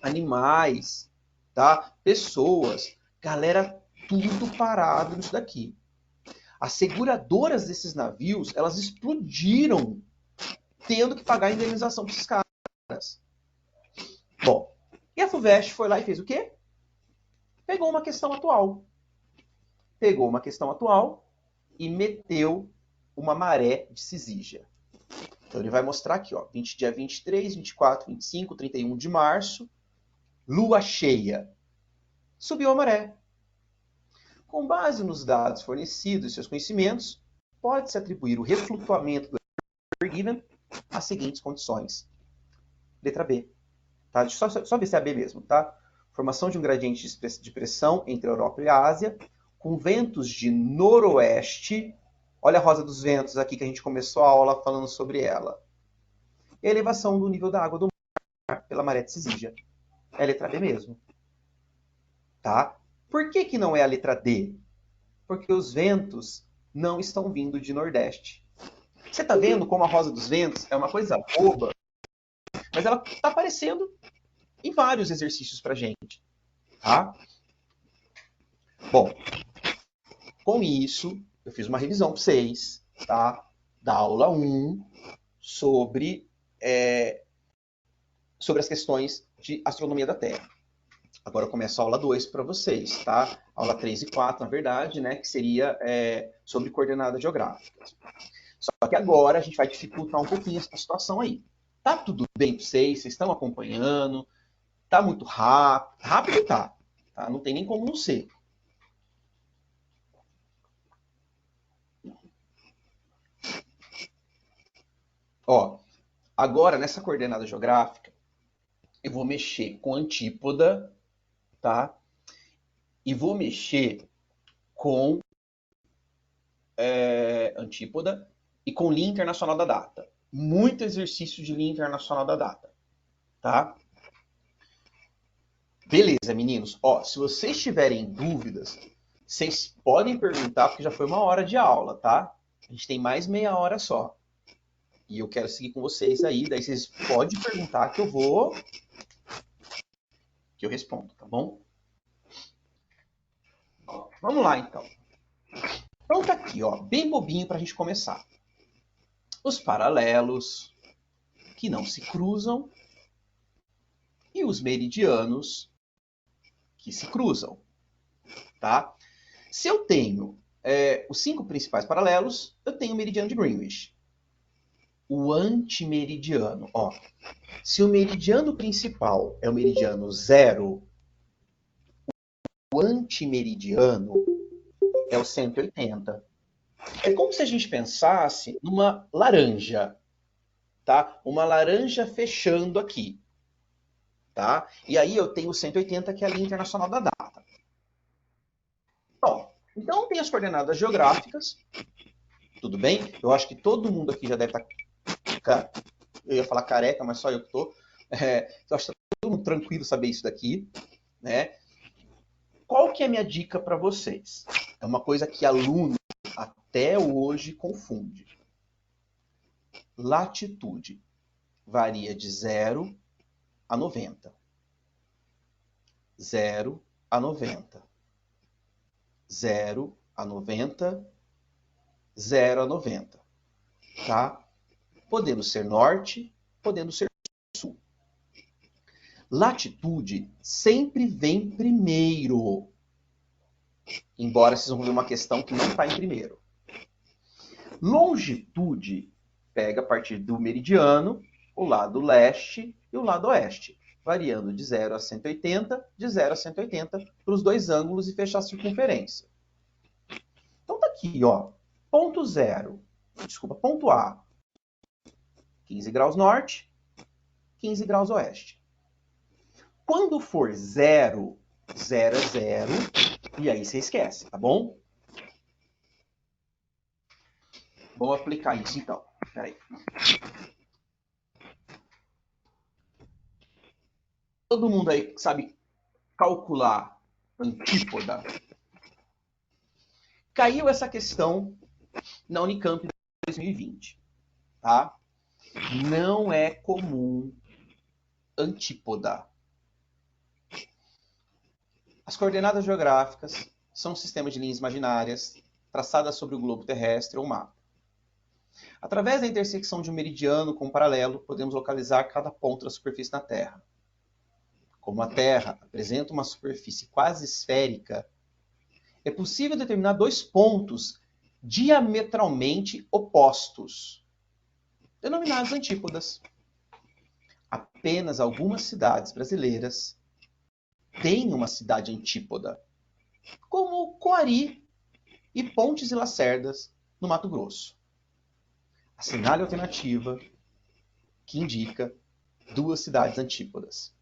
animais, tá? Pessoas, galera, tudo parado nisso daqui. As seguradoras desses navios, elas explodiram, tendo que pagar a indenização para esses caras. Bom, e a FUVEST foi lá e fez o quê? Pegou uma questão atual. E meteu uma maré de Cisígia. Então ele vai mostrar aqui, ó, dia 23, 24, 25, 31 de março, lua cheia. Subiu a maré. Com base nos dados fornecidos e seus conhecimentos, pode-se atribuir o reflutuamento do Ever Given às seguintes condições. Letra B. Tá? Deixa eu só ver se é a B mesmo, tá? Formação de um gradiente de pressão entre a Europa e a Ásia, com ventos de noroeste Olha a rosa dos ventos aqui que a gente começou a aula falando sobre ela. E a elevação do nível da água do mar pela maré de Cisígia. É a letra D mesmo. Tá? Por que que não é a letra D? Porque os ventos não estão vindo de Nordeste. Você está vendo como a rosa dos ventos é uma coisa boba, mas ela está aparecendo em vários exercícios para gente. Tá? Bom, com isso, eu fiz uma revisão para vocês, tá? Da aula 1 sobre, sobre as questões de astronomia da Terra. Agora eu começo a aula 2 para vocês, tá? Aula 3 e 4, na verdade, né? Que seria sobre coordenadas geográficas. Só que agora a gente vai dificultar um pouquinho essa situação aí. Tá tudo bem para vocês? Vocês estão acompanhando? Tá muito rápido? Rápido tá. Não tem nem como não ser. Ó, agora nessa coordenada geográfica, eu vou mexer com antípoda, tá? E vou mexer com antípoda e com linha internacional da data. Muito exercício de linha internacional da data, tá? Beleza, meninos. Ó, se vocês tiverem dúvidas, vocês podem perguntar, porque já foi 1 hora de aula, tá? A gente tem mais meia hora só. E eu quero seguir com vocês aí, daí vocês podem perguntar que eu respondo, tá bom? Ó, vamos lá, então. Então tá aqui, ó, bem bobinho pra gente começar. Os paralelos que não se cruzam e os meridianos que se cruzam, tá? Se eu tenho os 5 principais paralelos, eu tenho o meridiano de Greenwich. O antimeridiano, ó, se o meridiano principal é o meridiano 0, o antimeridiano é o 180. É como se a gente pensasse numa laranja, tá? Uma laranja fechando aqui, tá? E aí eu tenho o 180, que é a linha internacional da data. Bom, então tem as coordenadas geográficas, tudo bem? Eu acho que todo mundo aqui já deve estar... Eu ia falar careca, mas só eu que tô. Eu acho que tá todo mundo tranquilo saber isso daqui, né? Qual que é a minha dica para vocês? É uma coisa que aluno até hoje confunde. Latitude varia de 0 a 90. 0 a 90. 0 a 90. 0 a 90. Tá? Podendo ser norte, podendo ser sul. Latitude sempre vem primeiro. Embora vocês vão ver uma questão que não está em primeiro. Longitude pega a partir do meridiano, o lado leste e o lado oeste, variando de 0 a 180, de 0 a 180 para os dois ângulos e fechar a circunferência. Então tá aqui, ó, ponto A, 15 graus norte, 15 graus oeste. Quando for 0, 0 é 0, e aí você esquece, tá bom? Vamos aplicar isso então. Peraí. Todo mundo aí sabe calcular antípoda? Caiu essa questão na Unicamp em 2020, tá? Não é comum antípoda. As coordenadas geográficas são um sistema de linhas imaginárias traçadas sobre o globo terrestre ou mapa. Através da intersecção de um meridiano com um paralelo, podemos localizar cada ponto da superfície da Terra. Como a Terra apresenta uma superfície quase esférica, é possível determinar 2 pontos diametralmente opostos, denominados antípodas. Apenas algumas cidades brasileiras têm uma cidade antípoda, como Coari e Pontes e Lacerdas, no Mato Grosso. Assinale a alternativa que indica 2 cidades antípodas.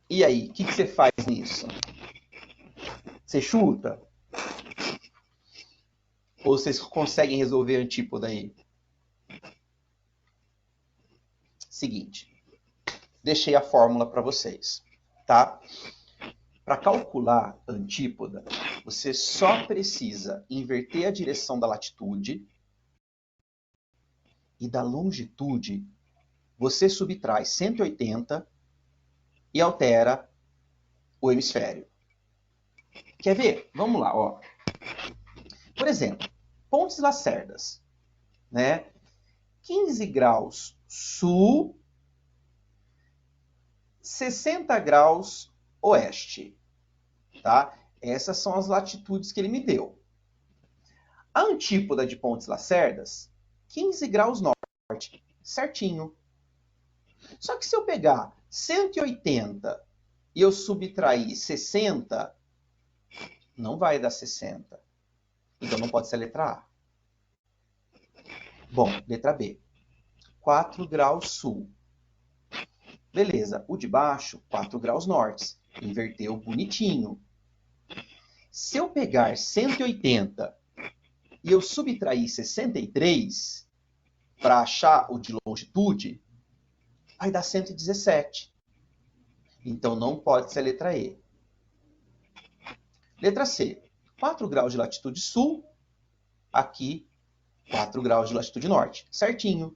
E aí, o que você faz nisso? Você chuta? Ou vocês conseguem resolver a antípoda aí? Seguinte, deixei a fórmula para vocês, tá? Para calcular a antípoda, você só precisa inverter a direção da latitude e da longitude você subtrai 180 e altera o hemisfério. Quer ver? Vamos lá, ó. Por exemplo, Pontes Lacerdas, né? 15 graus sul, 60 graus oeste, tá? Essas são as latitudes que ele me deu. A antípoda de Pontes Lacerdas, 15 graus norte, certinho. Só que se eu pegar 180 e eu subtrair 60, não vai dar 60. Então não pode ser a letra A. Bom, letra B. 4 graus sul. Beleza, o de baixo, 4 graus norte. Inverteu bonitinho. Se eu pegar 180 e eu subtrair 63 para achar o de longitude, vai dar 117. Então não pode ser a letra E. Letra C. 4 graus de latitude sul, aqui 4 graus de latitude norte. Certinho.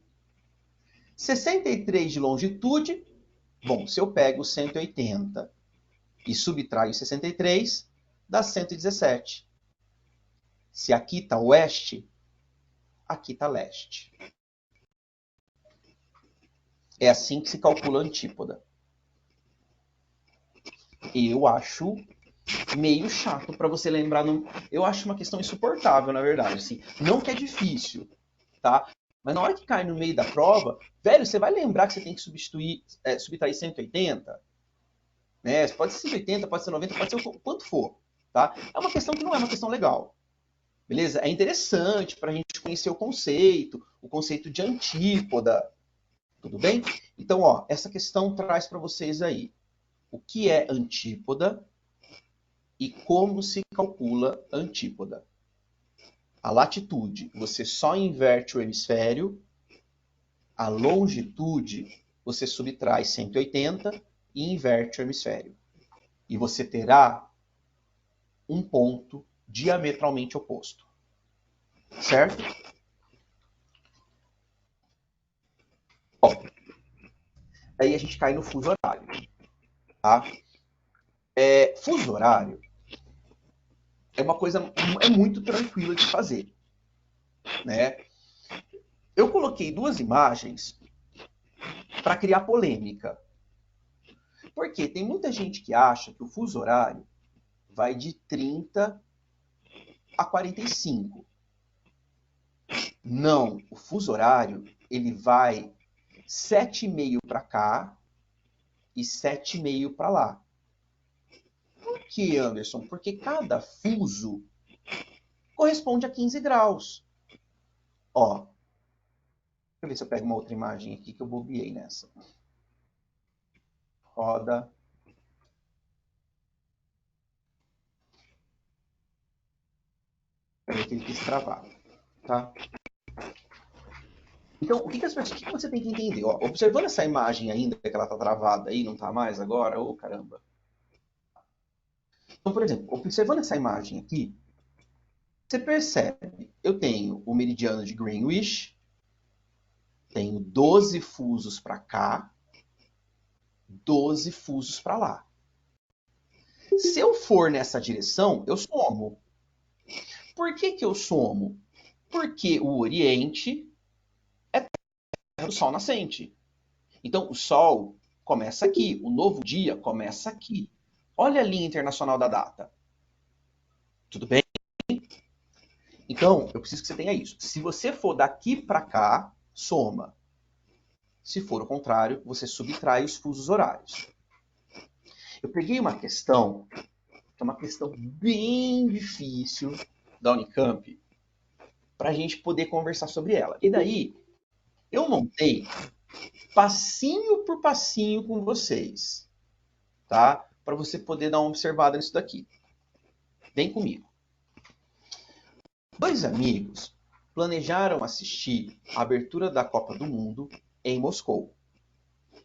63 de longitude. Bom, se eu pego 180 e subtraio 63, dá 117. Se aqui está oeste, aqui está leste. É assim que se calcula a antípoda. Eu acho meio chato para você lembrar. Eu acho uma questão insuportável, na verdade. Assim, não que é difícil, tá? Mas na hora que cai no meio da prova, velho, você vai lembrar que você tem que subtrair 180? Né? Pode ser 180, pode ser 90, pode ser o quanto for. Tá? É uma questão que não é uma questão legal. Beleza? É interessante para a gente conhecer o conceito de antípoda. Tudo bem? Então, ó, essa questão traz para vocês aí o que é antípoda e como se calcula a antípoda. A latitude, você só inverte o hemisfério. A longitude, você subtrai 180 e inverte o hemisfério. E você terá um ponto diametralmente oposto. Certo? Bom, aí a gente cai no fuso horário. Tá? Fuso horário é uma coisa muito tranquila de fazer. Né? Eu coloquei duas imagens para criar polêmica. Porque tem muita gente que acha que o fuso horário vai de 30 a 45. Não, o fuso horário ele vai 7,5 para cá e 7,5 para lá. Por que, Anderson? Porque cada fuso corresponde a 15 graus. Ó, deixa eu ver se eu pego uma outra imagem aqui que eu bobeei nessa. Roda. Peraí que ele quis travar. Tá? Então, o que você tem que entender? Ó, observando essa imagem ainda, que ela está travada aí, não está mais agora, ô caramba. Então, por exemplo, observando essa imagem aqui, você percebe, eu tenho o meridiano de Greenwich, tenho 12 fusos para cá, 12 fusos para lá. Se eu for nessa direção, eu somo. Por que eu somo? Porque o Oriente é terra do Sol nascente. Então, o Sol começa aqui, o novo dia começa aqui. Olha a linha internacional da data. Tudo bem? Então, eu preciso que você tenha isso. Se você for daqui para cá, soma. Se for o contrário, você subtrai os fusos horários. Eu peguei uma questão, que é uma questão bem difícil da Unicamp, para a gente poder conversar sobre ela. E daí, eu montei passinho por passinho com vocês, tá? Para você poder dar uma observada nisso daqui. Vem comigo. Dois amigos planejaram assistir a abertura da Copa do Mundo em Moscou.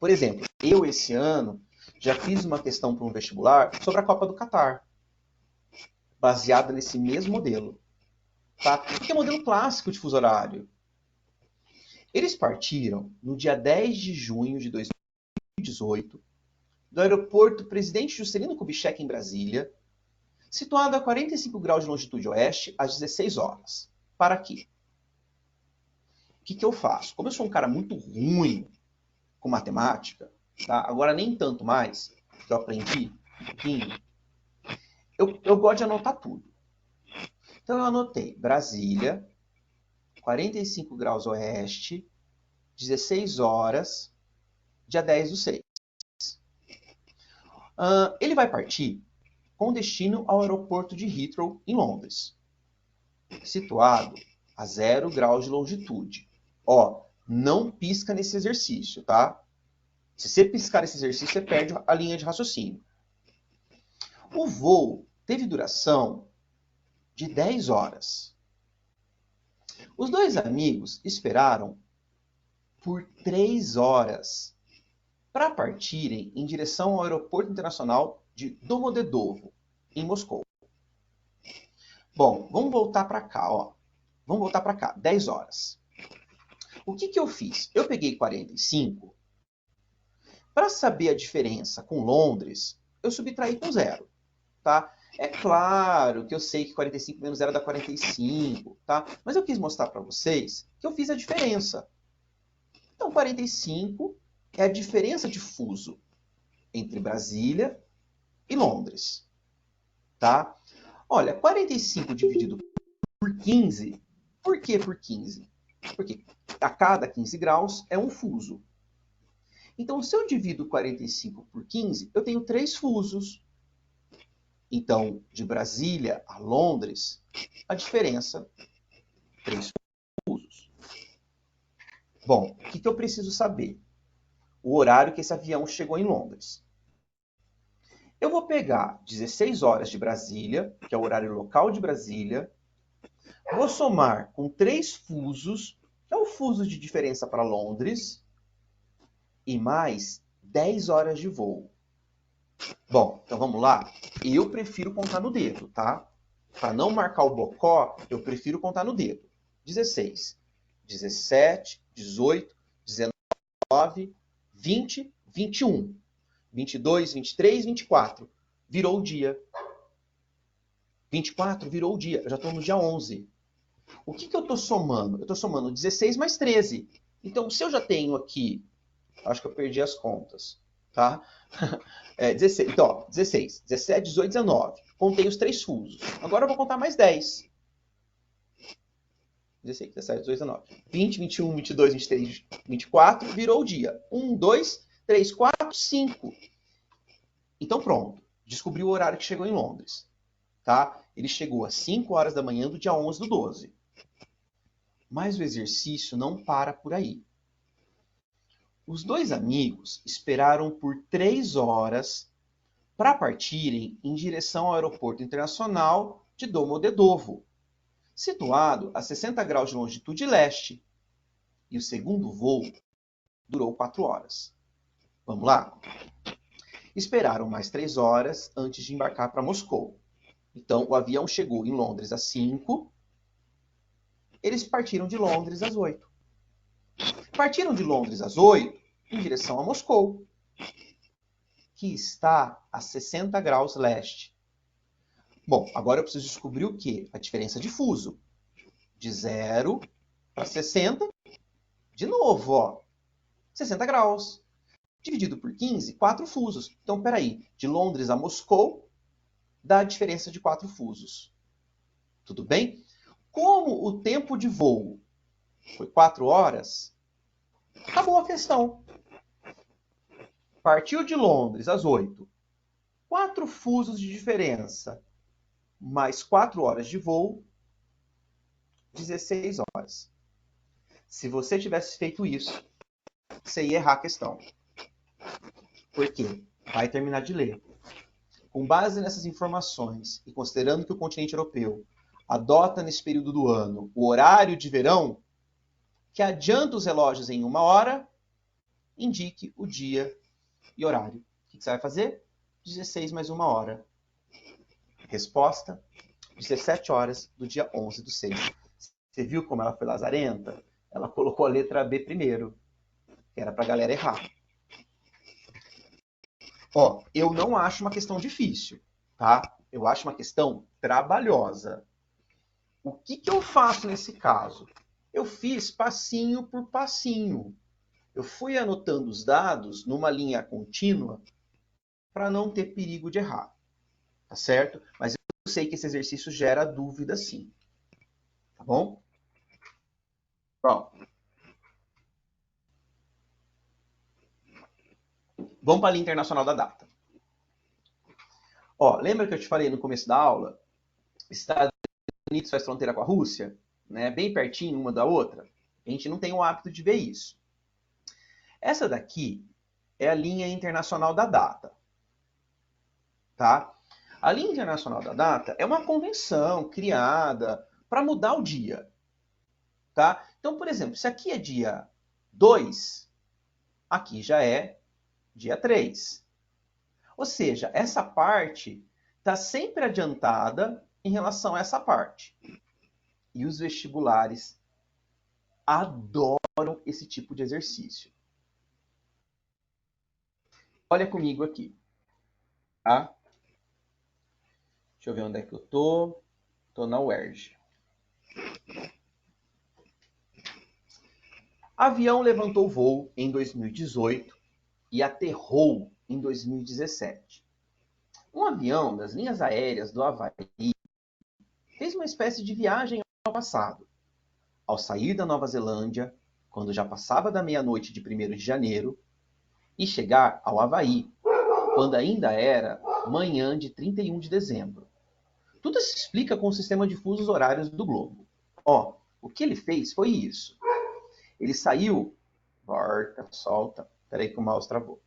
Por exemplo, eu esse ano já fiz uma questão para um vestibular sobre a Copa do Catar, baseada nesse mesmo modelo, tá? Que é o modelo clássico de fuso horário. Eles partiram no dia 10 de junho de 2018 do aeroporto Presidente Juscelino Kubitschek em Brasília, situado a 45 graus de longitude oeste, às 16 horas. Para quê? O que eu faço? Como eu sou um cara muito ruim com matemática, tá? Agora nem tanto mais, que eu aprendi um pouquinho, eu gosto de anotar tudo. Então eu anotei Brasília, 45 graus oeste, 16 horas, dia 10 do 6. Ele vai partir com destino ao aeroporto de Heathrow, em Londres, situado a 0 graus de longitude. Ó, não pisca nesse exercício, tá? Se você piscar nesse exercício, você perde a linha de raciocínio. O voo teve duração de 10 horas. Os dois amigos esperaram por 3 horas para partirem em direção ao aeroporto internacional de Domodedovo, em Moscou. Bom, vamos voltar para cá, ó. Vamos voltar para cá, 10 horas. O que eu fiz? Eu peguei 45. Para saber a diferença com Londres, eu subtraí com 0, tá? É claro que eu sei que 45 menos 0 dá 45, tá? Mas eu quis mostrar para vocês que eu fiz a diferença. Então, 45 é a diferença de fuso entre Brasília e Londres, tá? Olha, 45 dividido por 15, por que por 15? Porque a cada 15 graus é um fuso. Então, se eu divido 45 por 15, eu tenho 3 fusos. Então, de Brasília a Londres, a diferença, 3 fusos. Bom, o que eu preciso saber? O horário que esse avião chegou em Londres. Eu vou pegar 16 horas de Brasília, que é o horário local de Brasília, vou somar com 3 fusos, que é o fuso de diferença para Londres, e mais 10 horas de voo. Bom, então vamos lá? Eu prefiro contar no dedo, tá? Para não marcar o bocó, eu prefiro contar no dedo. 16, 17, 18, 19, 20, 21, 22, 23, 24. Virou o dia. 24 virou o dia. Eu já estou no dia 11. O que eu estou somando? Eu estou somando 16 mais 13. Então, se eu já tenho aqui... Acho que eu perdi as contas, tá? 16. Então, ó, 16, 17, 18, 19. Contei os 3 fusos. Agora eu vou contar mais 10. 16, 17, 18, 19. 20, 21, 22, 23, 24. Virou o dia. 1, 2, 3, 4, 5. Então pronto. Descobri o horário que chegou em Londres. Tá? Ele chegou às 5 horas da manhã do dia 11 do 12. Mas o exercício não para por aí. Os dois amigos esperaram por 3 horas para partirem em direção ao aeroporto internacional de Domodedovo, situado a 60 graus de longitude leste. E o segundo voo durou 4 horas. Vamos lá? Esperaram mais 3 horas antes de embarcar para Moscou. Então, o avião chegou em Londres às 5. Eles partiram de Londres às 8. Partiram de Londres às 8 em direção a Moscou, que está a 60 graus leste. Bom, agora eu preciso descobrir o quê? A diferença de fuso. De 0 para 60, de novo, ó, 60 graus. Dividido por 15, 4 fusos. Então, peraí, de Londres a Moscou, dá a diferença de 4 fusos. Tudo bem? Como o tempo de voo foi 4 horas, acabou a questão. Partiu de Londres às 8. 4 fusos de diferença, mais 4 horas de voo, 16 horas. Se você tivesse feito isso, você ia errar a questão. Por quê? Vai terminar de ler. Com base nessas informações, e considerando que o continente europeu adota nesse período do ano o horário de verão, que adianta os relógios em 1 hora, indique o dia e horário. O que você vai fazer? 16 mais 1 hora. Resposta: 17 horas do dia 11/6. Você viu como ela foi lazarenta? Ela colocou a letra B primeiro, que era para a galera errar. Ó, eu não acho uma questão difícil, tá? Eu acho uma questão trabalhosa. O que eu faço nesse caso? Eu fiz passinho por passinho. Eu fui anotando os dados numa linha contínua para não ter perigo de errar, tá certo? Mas eu sei que esse exercício gera dúvida sim, tá bom? Bom, vamos para a linha internacional da data. Ó, lembra que eu te falei no começo da aula? Estados Unidos faz fronteira com a Rússia, né? Bem pertinho uma da outra. A gente não tem o hábito de ver isso. Essa daqui é a linha internacional da data, tá? A linha internacional da data é uma convenção criada para mudar o dia, tá? Então, por exemplo, se aqui é dia 2, aqui já é dia 3. Ou seja, essa parte está sempre adiantada em relação a essa parte. E os vestibulares adoram esse tipo de exercício. Olha comigo aqui, tá? Deixa eu ver onde é que eu tô. Tô na UERJ. Avião levantou voo em 2018 e aterrou em 2017. Um avião das linhas aéreas do Havaí fez uma espécie de viagem ao passado. Ao sair da Nova Zelândia, quando já passava da meia-noite de 1º de janeiro, e chegar ao Havaí, quando ainda era manhã de 31 de dezembro. Tudo se explica com o sistema de fusos horários do globo. Ó, o que ele fez foi isso. Ele saiu, volta, solta, peraí que o mouse travou.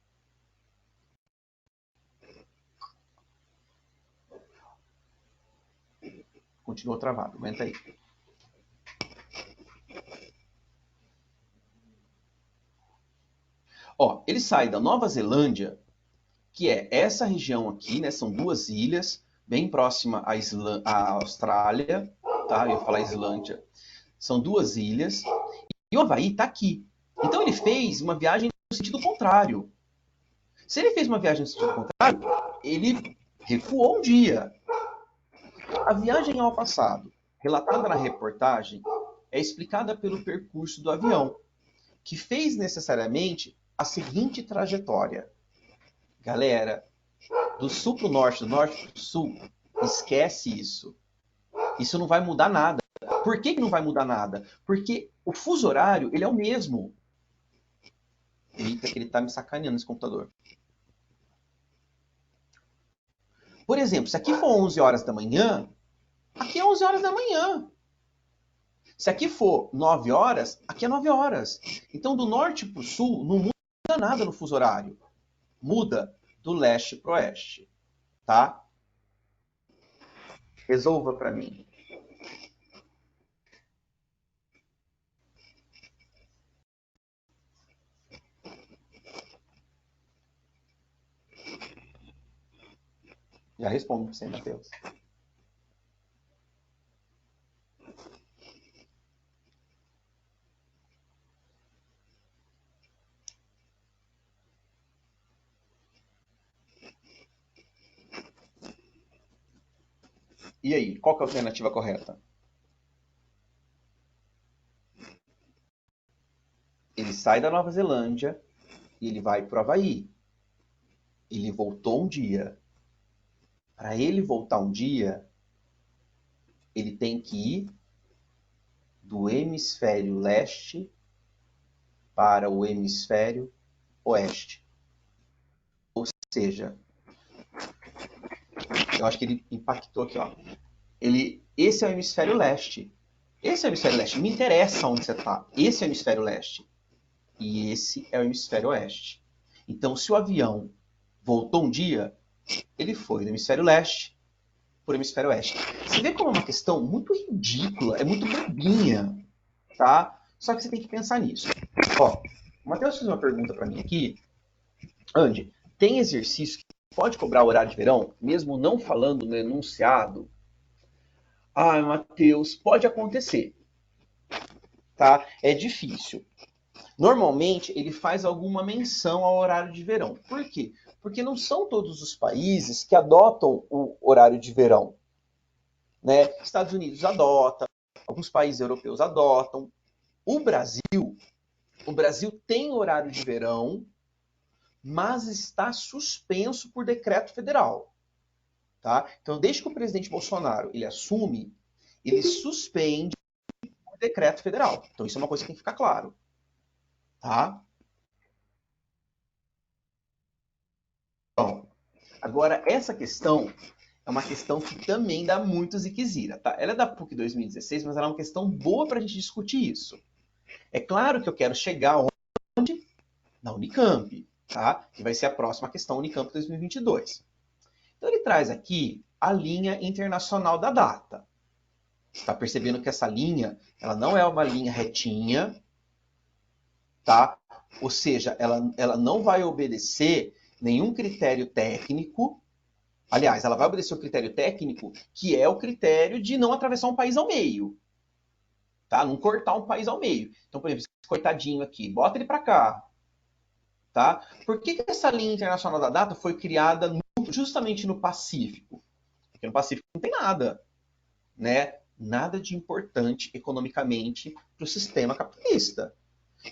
Continuou travado, aguenta aí. Ó, ele sai da Nova Zelândia, que é essa região aqui, né? São duas ilhas, bem próxima à Austrália, tá? Eu ia falar Islândia. São duas ilhas. E o Havaí está aqui. Então ele fez uma viagem no sentido contrário. Se ele fez uma viagem no sentido contrário, ele recuou um dia. A viagem ao passado, relatada na reportagem, é explicada pelo percurso do avião, que fez necessariamente a seguinte trajetória. Galera, do sul para o norte, do norte para o sul, esquece isso. Isso não vai mudar nada. Por que não vai mudar nada? Porque o fuso horário ele é o mesmo. Eita, que ele está me sacaneando nesse computador. Por exemplo, se aqui for 11 horas da manhã, aqui é 11 horas da manhã. Se aqui for 9 horas, aqui é 9 horas. Então, do norte para o sul, não muda nada no fuso horário. Muda do leste para o oeste. Tá? Resolva para mim. Já respondo para você, Matheus. E aí, qual que é a alternativa correta? Ele sai da Nova Zelândia e ele vai para o Havaí. Ele voltou um dia. Para ele voltar um dia, ele tem que ir do hemisfério leste para o hemisfério oeste. Ou seja, eu acho que ele impactou aqui, ó. Esse é o hemisfério leste. Esse é o hemisfério leste. Me interessa onde você está. Esse é o hemisfério leste. E esse é o hemisfério oeste. Então, se o avião voltou um dia, ele foi do hemisfério leste por hemisfério oeste. Você vê como é uma questão muito ridícula, é muito bobinha, tá? Só que você tem que pensar nisso. Ó, o Matheus fez uma pergunta para mim aqui. Andy, tem exercício que pode cobrar horário de verão, mesmo não falando no enunciado? Ah, Matheus, pode acontecer, tá? É difícil. Normalmente, ele faz alguma menção ao horário de verão. Por quê? Porque não são todos os países que adotam o horário de verão, né? Estados Unidos adota, alguns países europeus adotam. O Brasil tem horário de verão, mas está suspenso por decreto federal, tá? Então, desde que o presidente Bolsonaro ele assume, ele suspende por decreto federal. Então, isso é uma coisa que tem que ficar claro, tá? Bom, agora essa questão é uma questão que também dá muito ziquezira, tá? Ela é da PUC 2016, mas ela é uma questão boa para a gente discutir isso. É claro que eu quero chegar onde? Na Unicamp, tá? Que vai ser a próxima questão Unicamp 2022. Então ele traz aqui a linha internacional da data. Você está percebendo que essa linha, ela não é uma linha retinha, tá? Ou seja, ela não vai obedecer nenhum critério técnico. Aliás, ela vai obedecer o critério técnico, que é o critério de não atravessar um país ao meio, tá? Não cortar um país ao meio. Então, por exemplo, esse cortadinho aqui, bota ele para cá, tá? Por que essa linha internacional da data foi criada justamente no Pacífico? Porque no Pacífico não tem nada, né? Nada de importante economicamente para o sistema capitalista.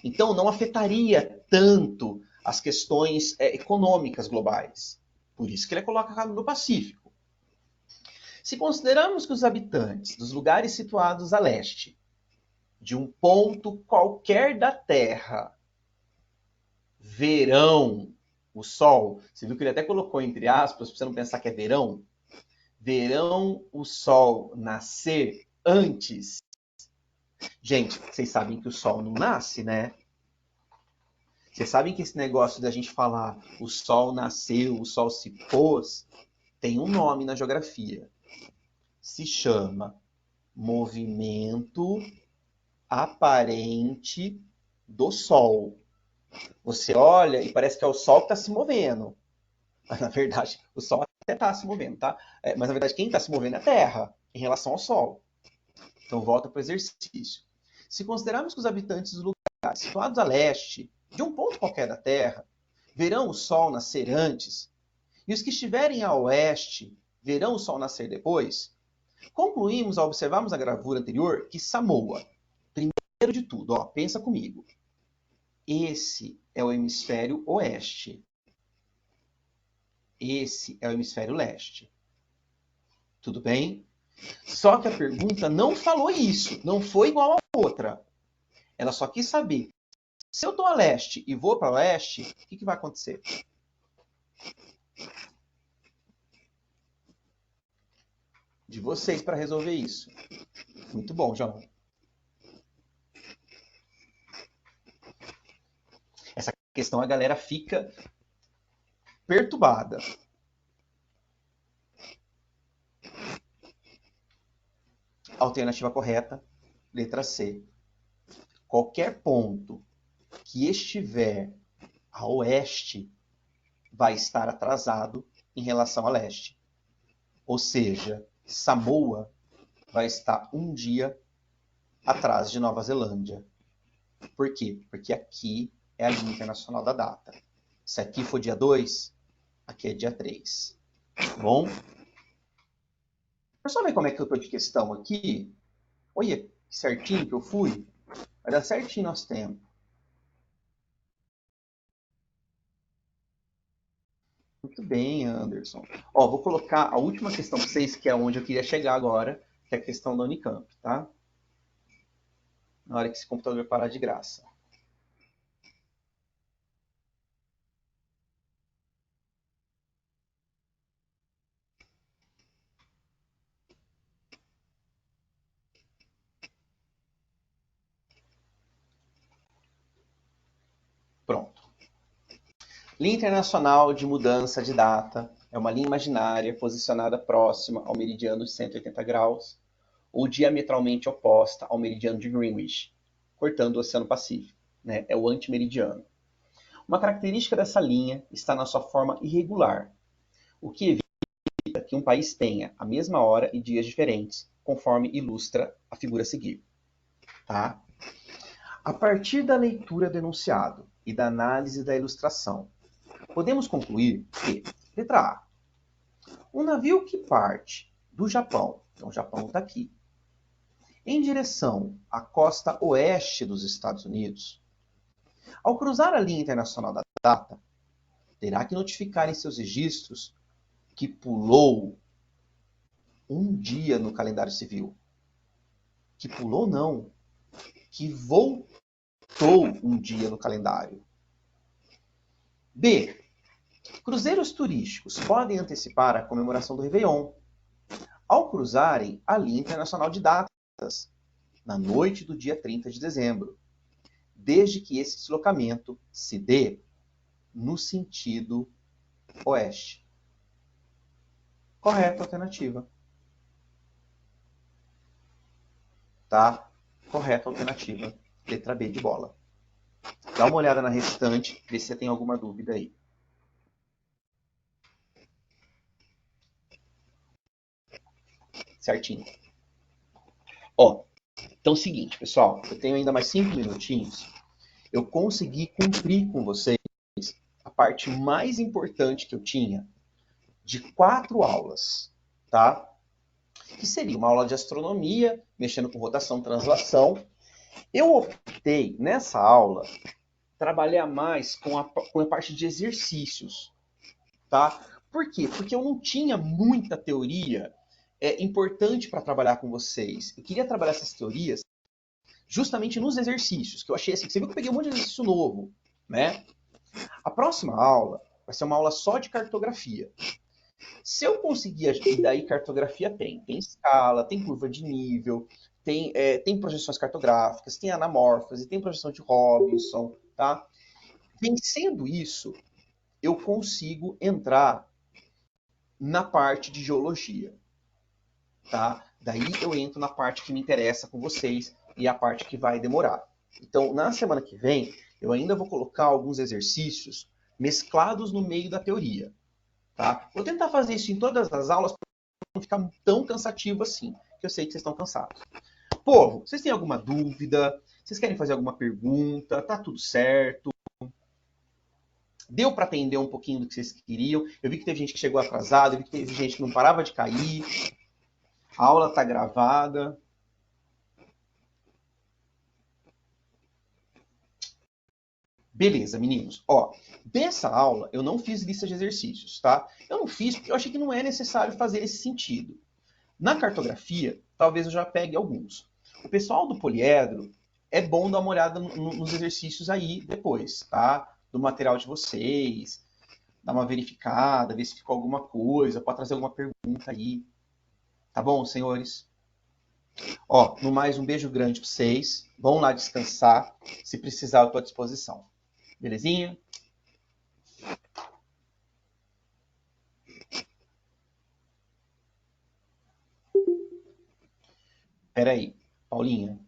Então, não afetaria tanto as questões econômicas globais. Por isso que ele é colocado no Pacífico. Se considerarmos que os habitantes dos lugares situados a leste de um ponto qualquer da Terra verão o Sol, você viu que ele até colocou entre aspas, para você não pensar que é verão? Verão o Sol nascer antes. Gente, vocês sabem que o Sol não nasce, né? Vocês sabem que esse negócio da gente falar o Sol nasceu, o Sol se pôs, tem um nome na geografia. Se chama movimento aparente do Sol. Você olha e parece que é o Sol que está se movendo. Mas, na verdade, o Sol até está se movendo, tá? Mas, na verdade, quem está se movendo é a Terra, em relação ao Sol. Então, volta para o exercício. Se considerarmos que os habitantes dos lugares situados a leste, de um ponto qualquer da Terra, verão o Sol nascer antes, e os que estiverem a oeste verão o Sol nascer depois, concluímos ao observarmos a gravura anterior que Samoa, primeiro de tudo, ó, pensa comigo, esse é o hemisfério oeste. Esse é o hemisfério leste. Tudo bem? Só que a pergunta não falou isso, não foi igual a outra. Ela só quis saber, se eu estou a leste e vou para oeste, o que vai acontecer? De vocês para resolver isso. Muito bom, João. Essa questão a galera fica perturbada. Alternativa correta, letra C. Qualquer ponto que estiver a oeste vai estar atrasado em relação a leste. Ou seja, Samoa vai estar um dia atrás de Nova Zelândia. Por quê? Porque aqui é a linha internacional da data. Se aqui for dia 2, aqui é dia 3. Tá bom? Deixa eu só ver como é que eu estou de questão aqui. Olha, que certinho que eu fui. Vai dar certinho nosso tempo. Muito bem, Anderson. Ó, vou colocar a última questão para vocês, que é onde eu queria chegar agora, que é a questão da Unicamp, tá? Na hora que esse computador parar de graça. Pronto. Linha Internacional de Mudança de Data, é uma linha imaginária posicionada próxima ao meridiano de 180 graus ou diametralmente oposta ao meridiano de Greenwich, cortando o Oceano Pacífico, né? É o antimeridiano. Uma característica dessa linha está na sua forma irregular, o que evita que um país tenha a mesma hora e dias diferentes, conforme ilustra a figura a seguir. Tá? A partir da leitura do enunciado e da análise da ilustração, podemos concluir que, letra A, um navio que parte do Japão, então o Japão está aqui, em direção à costa oeste dos Estados Unidos, ao cruzar a linha internacional da data, terá que notificar em seus registros que pulou um dia no calendário civil. Que pulou não, que voltou um dia no calendário. B. Cruzeiros turísticos podem antecipar a comemoração do Réveillon ao cruzarem a linha internacional de datas na noite do dia 30 de dezembro, desde que esse deslocamento se dê no sentido oeste. Correta alternativa. Tá? Correta alternativa. Letra B de bola. Dá uma olhada na restante, vê se você tem alguma dúvida aí. Certinho. Ó, então é o seguinte, pessoal. Eu tenho ainda mais 5 minutinhos. Eu consegui cumprir com vocês a parte mais importante que eu tinha de 4 aulas, tá? Que seria uma aula de astronomia, mexendo com rotação, translação. Eu optei, nessa aula, trabalhar mais com a parte de exercícios, tá? Por quê? Porque eu não tinha muita teoria importante para trabalhar com vocês. Eu queria trabalhar essas teorias justamente nos exercícios, que eu achei assim, você viu que eu peguei um monte de exercício novo, né? A próxima aula vai ser uma aula só de cartografia. Se eu conseguir, e daí cartografia tem escala, tem curva de nível, tem projeções cartográficas, tem anamórfose, tem projeção de Robinson, tá? Vencendo isso, eu consigo entrar na parte de geologia, tá? Daí eu entro na parte que me interessa com vocês e a parte que vai demorar. Então, na semana que vem, eu ainda vou colocar alguns exercícios mesclados no meio da teoria, tá? Vou tentar fazer isso em todas as aulas para não ficar tão cansativo assim, que eu sei que vocês estão cansados. Povo, vocês têm alguma dúvida? Vocês querem fazer alguma pergunta? Tá tudo certo? Deu para atender um pouquinho do que vocês queriam? Eu vi que teve gente que chegou atrasada, eu vi que teve gente que não parava de cair. A aula está gravada. Beleza, meninos. Ó, dessa aula eu não fiz lista de exercícios, tá? Eu não fiz porque eu achei que não é necessário fazer esse sentido. Na cartografia, talvez eu já pegue alguns. O pessoal do poliedro é bom dar uma olhada nos exercícios aí depois, tá? Do material de vocês, dar uma verificada, ver se ficou alguma coisa, pode trazer alguma pergunta aí. Tá bom, senhores? Ó, no mais, um beijo grande para vocês. Vão lá descansar. Se precisar, eu estou à disposição. Belezinha? Pera aí, Paulinha.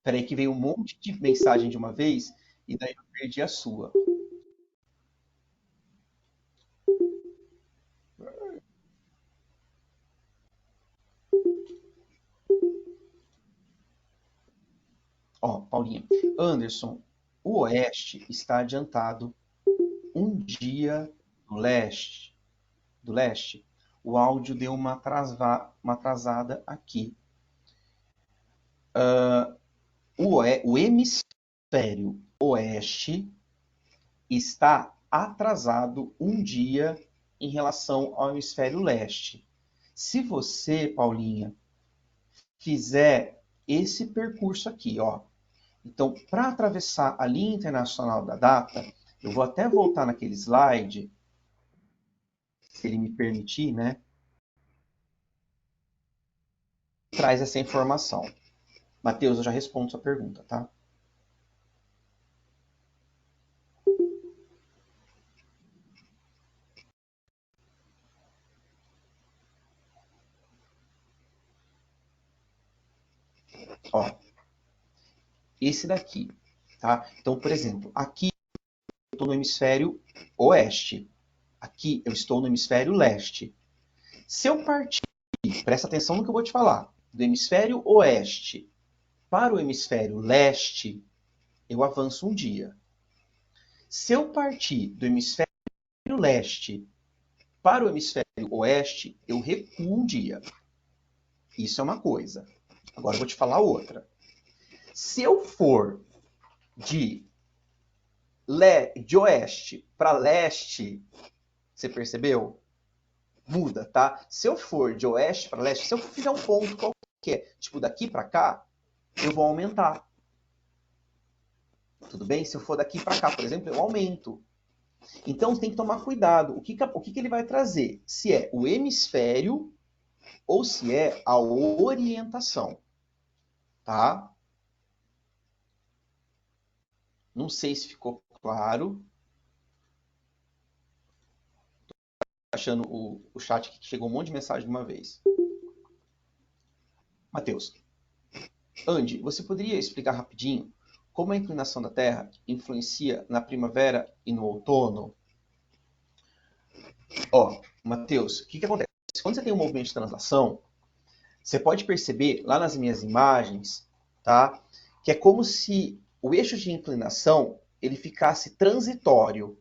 Pera aí que veio um monte de mensagem de uma vez e daí eu perdi a sua. Ó, Paulinha. Anderson, o oeste está adiantado um dia do leste. Do leste. O áudio deu uma atrasada aqui. O hemisfério oeste está atrasado um dia em relação ao hemisfério leste. Se você, Paulinha, fizer esse percurso aqui, ó. Então, para atravessar a linha internacional da data, eu vou até voltar naquele slide, se ele me permitir, né? Traz essa informação. Matheus, eu já respondo sua pergunta, tá? Ó, esse daqui, tá? Então, por exemplo, aqui eu estou no hemisfério oeste. Aqui eu estou no hemisfério leste. Se eu partir, presta atenção no que eu vou te falar, do hemisfério oeste para o hemisfério leste, eu avanço um dia. Se eu partir do hemisfério leste para o hemisfério oeste, eu recuo um dia. Isso é uma coisa. Agora eu vou te falar outra. Se eu for de oeste para leste, você percebeu? Muda, tá? Se eu for de oeste para leste, se eu fizer um ponto qualquer, tipo daqui para cá, eu vou aumentar. Tudo bem? Se eu for daqui para cá, por exemplo, eu aumento. Então tem que tomar cuidado. O que ele vai trazer? Se é o hemisfério ou se é a orientação. Tá? Não sei se ficou claro. Achando o chat aqui que chegou um monte de mensagem de uma vez. Matheus, Andy, você poderia explicar rapidinho como a inclinação da Terra influencia na primavera e no outono? Ó, Matheus, o que acontece? Quando você tem um movimento de translação, você pode perceber lá nas minhas imagens, tá? Que é como se o eixo de inclinação ele ficasse transitório.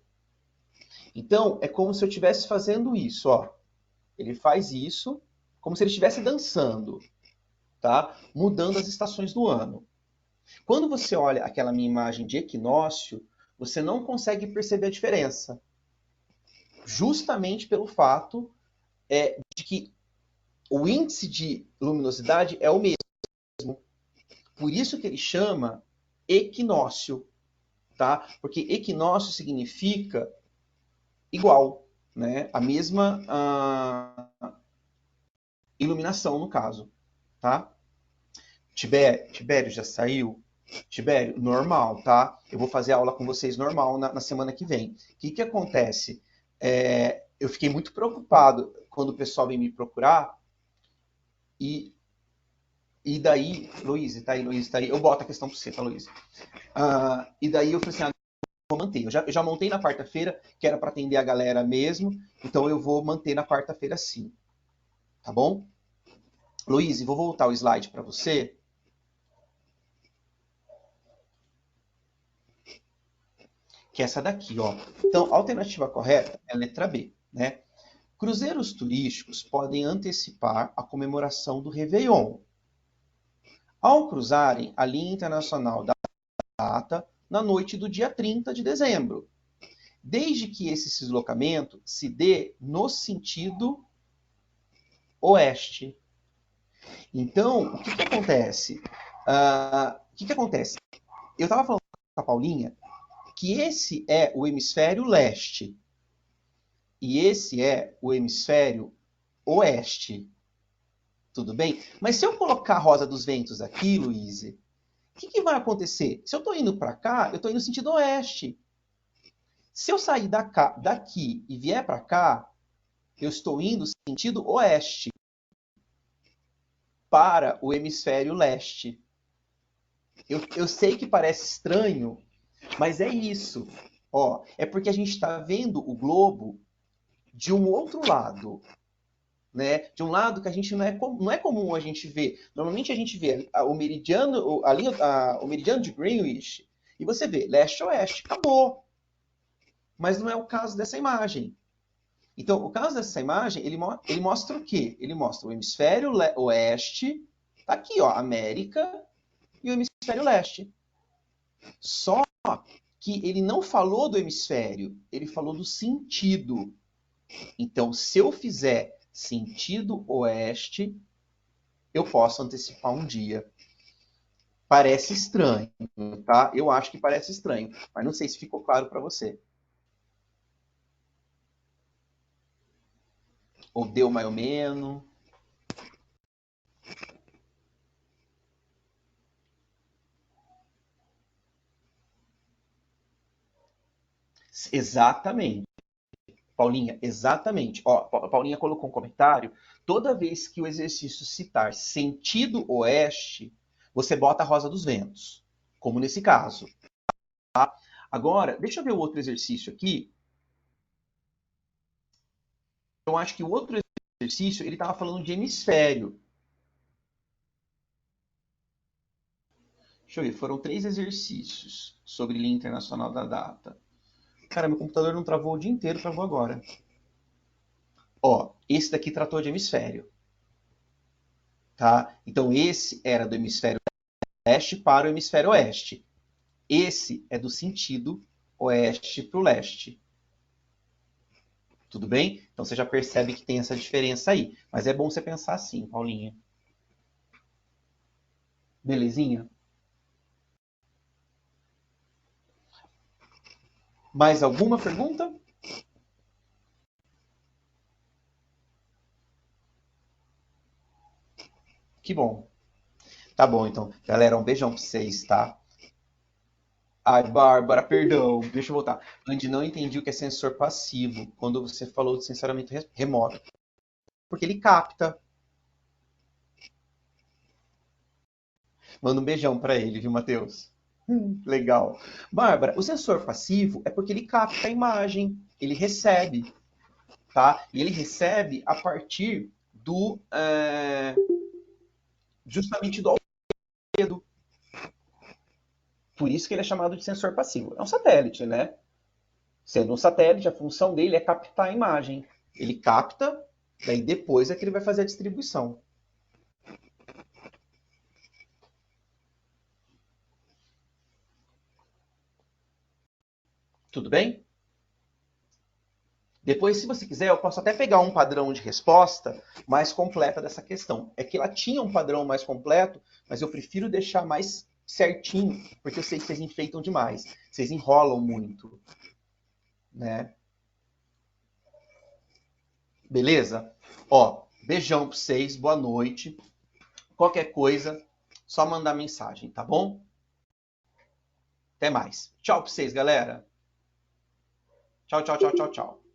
Então, é como se eu estivesse fazendo isso, ó. Ele faz isso como se ele estivesse dançando, tá? Mudando as estações do ano. Quando você olha aquela minha imagem de equinócio, você não consegue perceber a diferença. Justamente pelo fato de que o índice de luminosidade é o mesmo. Por isso que ele chama equinócio, tá? Porque equinócio significa igual, né? A mesma iluminação, no caso, tá? Tibério já saiu? Tibério, normal, tá? Eu vou fazer aula com vocês normal na semana que vem. O que acontece? Eu fiquei muito preocupado quando o pessoal vem me procurar e daí, Luiz, tá aí, Luiz, tá aí. Eu boto a questão para você, tá, Luiz? E daí eu falei assim, vou manter. Eu já montei na quarta-feira, que era para atender a galera mesmo, então eu vou manter na quarta-feira sim. Tá bom? Luiz, vou voltar o slide para você. Que é essa daqui, ó. Então, a alternativa correta é a letra B, né? Cruzeiros turísticos podem antecipar a comemoração do Réveillon. Ao cruzarem a linha internacional da data na noite do dia 30 de dezembro, desde que esse deslocamento se dê no sentido oeste. Então, o que acontece? O que acontece? Eu estava falando com a Paulinha que esse é o hemisfério leste e esse é o hemisfério oeste. Tudo bem? Mas se eu colocar a rosa dos ventos aqui, Luiz, o que vai acontecer? Se eu estou indo para cá, eu estou indo no sentido oeste. Se eu sair daqui e vier para cá, eu estou indo no sentido oeste para o hemisfério leste. Eu sei que parece estranho, mas é isso. Ó, é porque a gente está vendo o globo de um outro lado. Né? De um lado que a gente não é comum a gente ver. Normalmente a gente vê o meridiano, o meridiano de Greenwich e você vê leste-oeste, acabou. Mas não é o caso dessa imagem. Então, o caso dessa imagem, ele mostra o quê? Ele mostra o hemisfério oeste, tá aqui, ó, América, e o hemisfério leste. Só que ele não falou do hemisfério, ele falou do sentido. Então, se eu fizer sentido oeste, eu posso antecipar um dia. Parece estranho, tá? Eu acho que parece estranho, mas não sei se ficou claro para você. Ou deu mais ou menos. Exatamente. Paulinha, exatamente. Ó, a Paulinha colocou um comentário. Toda vez que o exercício citar sentido oeste, você bota a rosa dos ventos, como nesse caso. Tá? Agora, deixa eu ver o outro exercício aqui. Eu acho que o outro exercício, ele estava falando de hemisfério. Deixa eu ver, foram 3 exercícios sobre linha internacional da data. Cara, meu computador não travou o dia inteiro, travou agora. Ó, esse daqui tratou de hemisfério. Tá? Então, esse era do hemisfério leste para o hemisfério oeste. Esse é do sentido oeste para o leste. Tudo bem? Então, você já percebe que tem essa diferença aí. Mas é bom você pensar assim, Paulinha. Belezinha? Mais alguma pergunta? Que bom. Tá bom, então. Galera, um beijão pra vocês, tá? Ai, Bárbara, perdão. Deixa eu voltar. Andy, não entendi o que é sensor passivo quando você falou de sensoramento remoto. Porque ele capta. Manda um beijão pra ele, viu, Matheus? Legal. Bárbara, o sensor passivo é porque ele capta a imagem, ele recebe, tá? E ele recebe a partir do justamente do albedo. Por isso que ele é chamado de sensor passivo. É um satélite, né? Sendo um satélite, a função dele é captar a imagem. Ele capta, daí depois é que ele vai fazer a distribuição. Tudo bem? Depois, se você quiser, eu posso até pegar um padrão de resposta mais completa dessa questão. É que ela tinha um padrão mais completo, mas eu prefiro deixar mais certinho, porque eu sei que vocês enfeitam demais. Vocês enrolam muito, né? Beleza? Ó, beijão pra vocês, boa noite. Qualquer coisa, só mandar mensagem, tá bom? Até mais. Tchau pra vocês, galera. Tchau, tchau, tchau, tchau, tchau.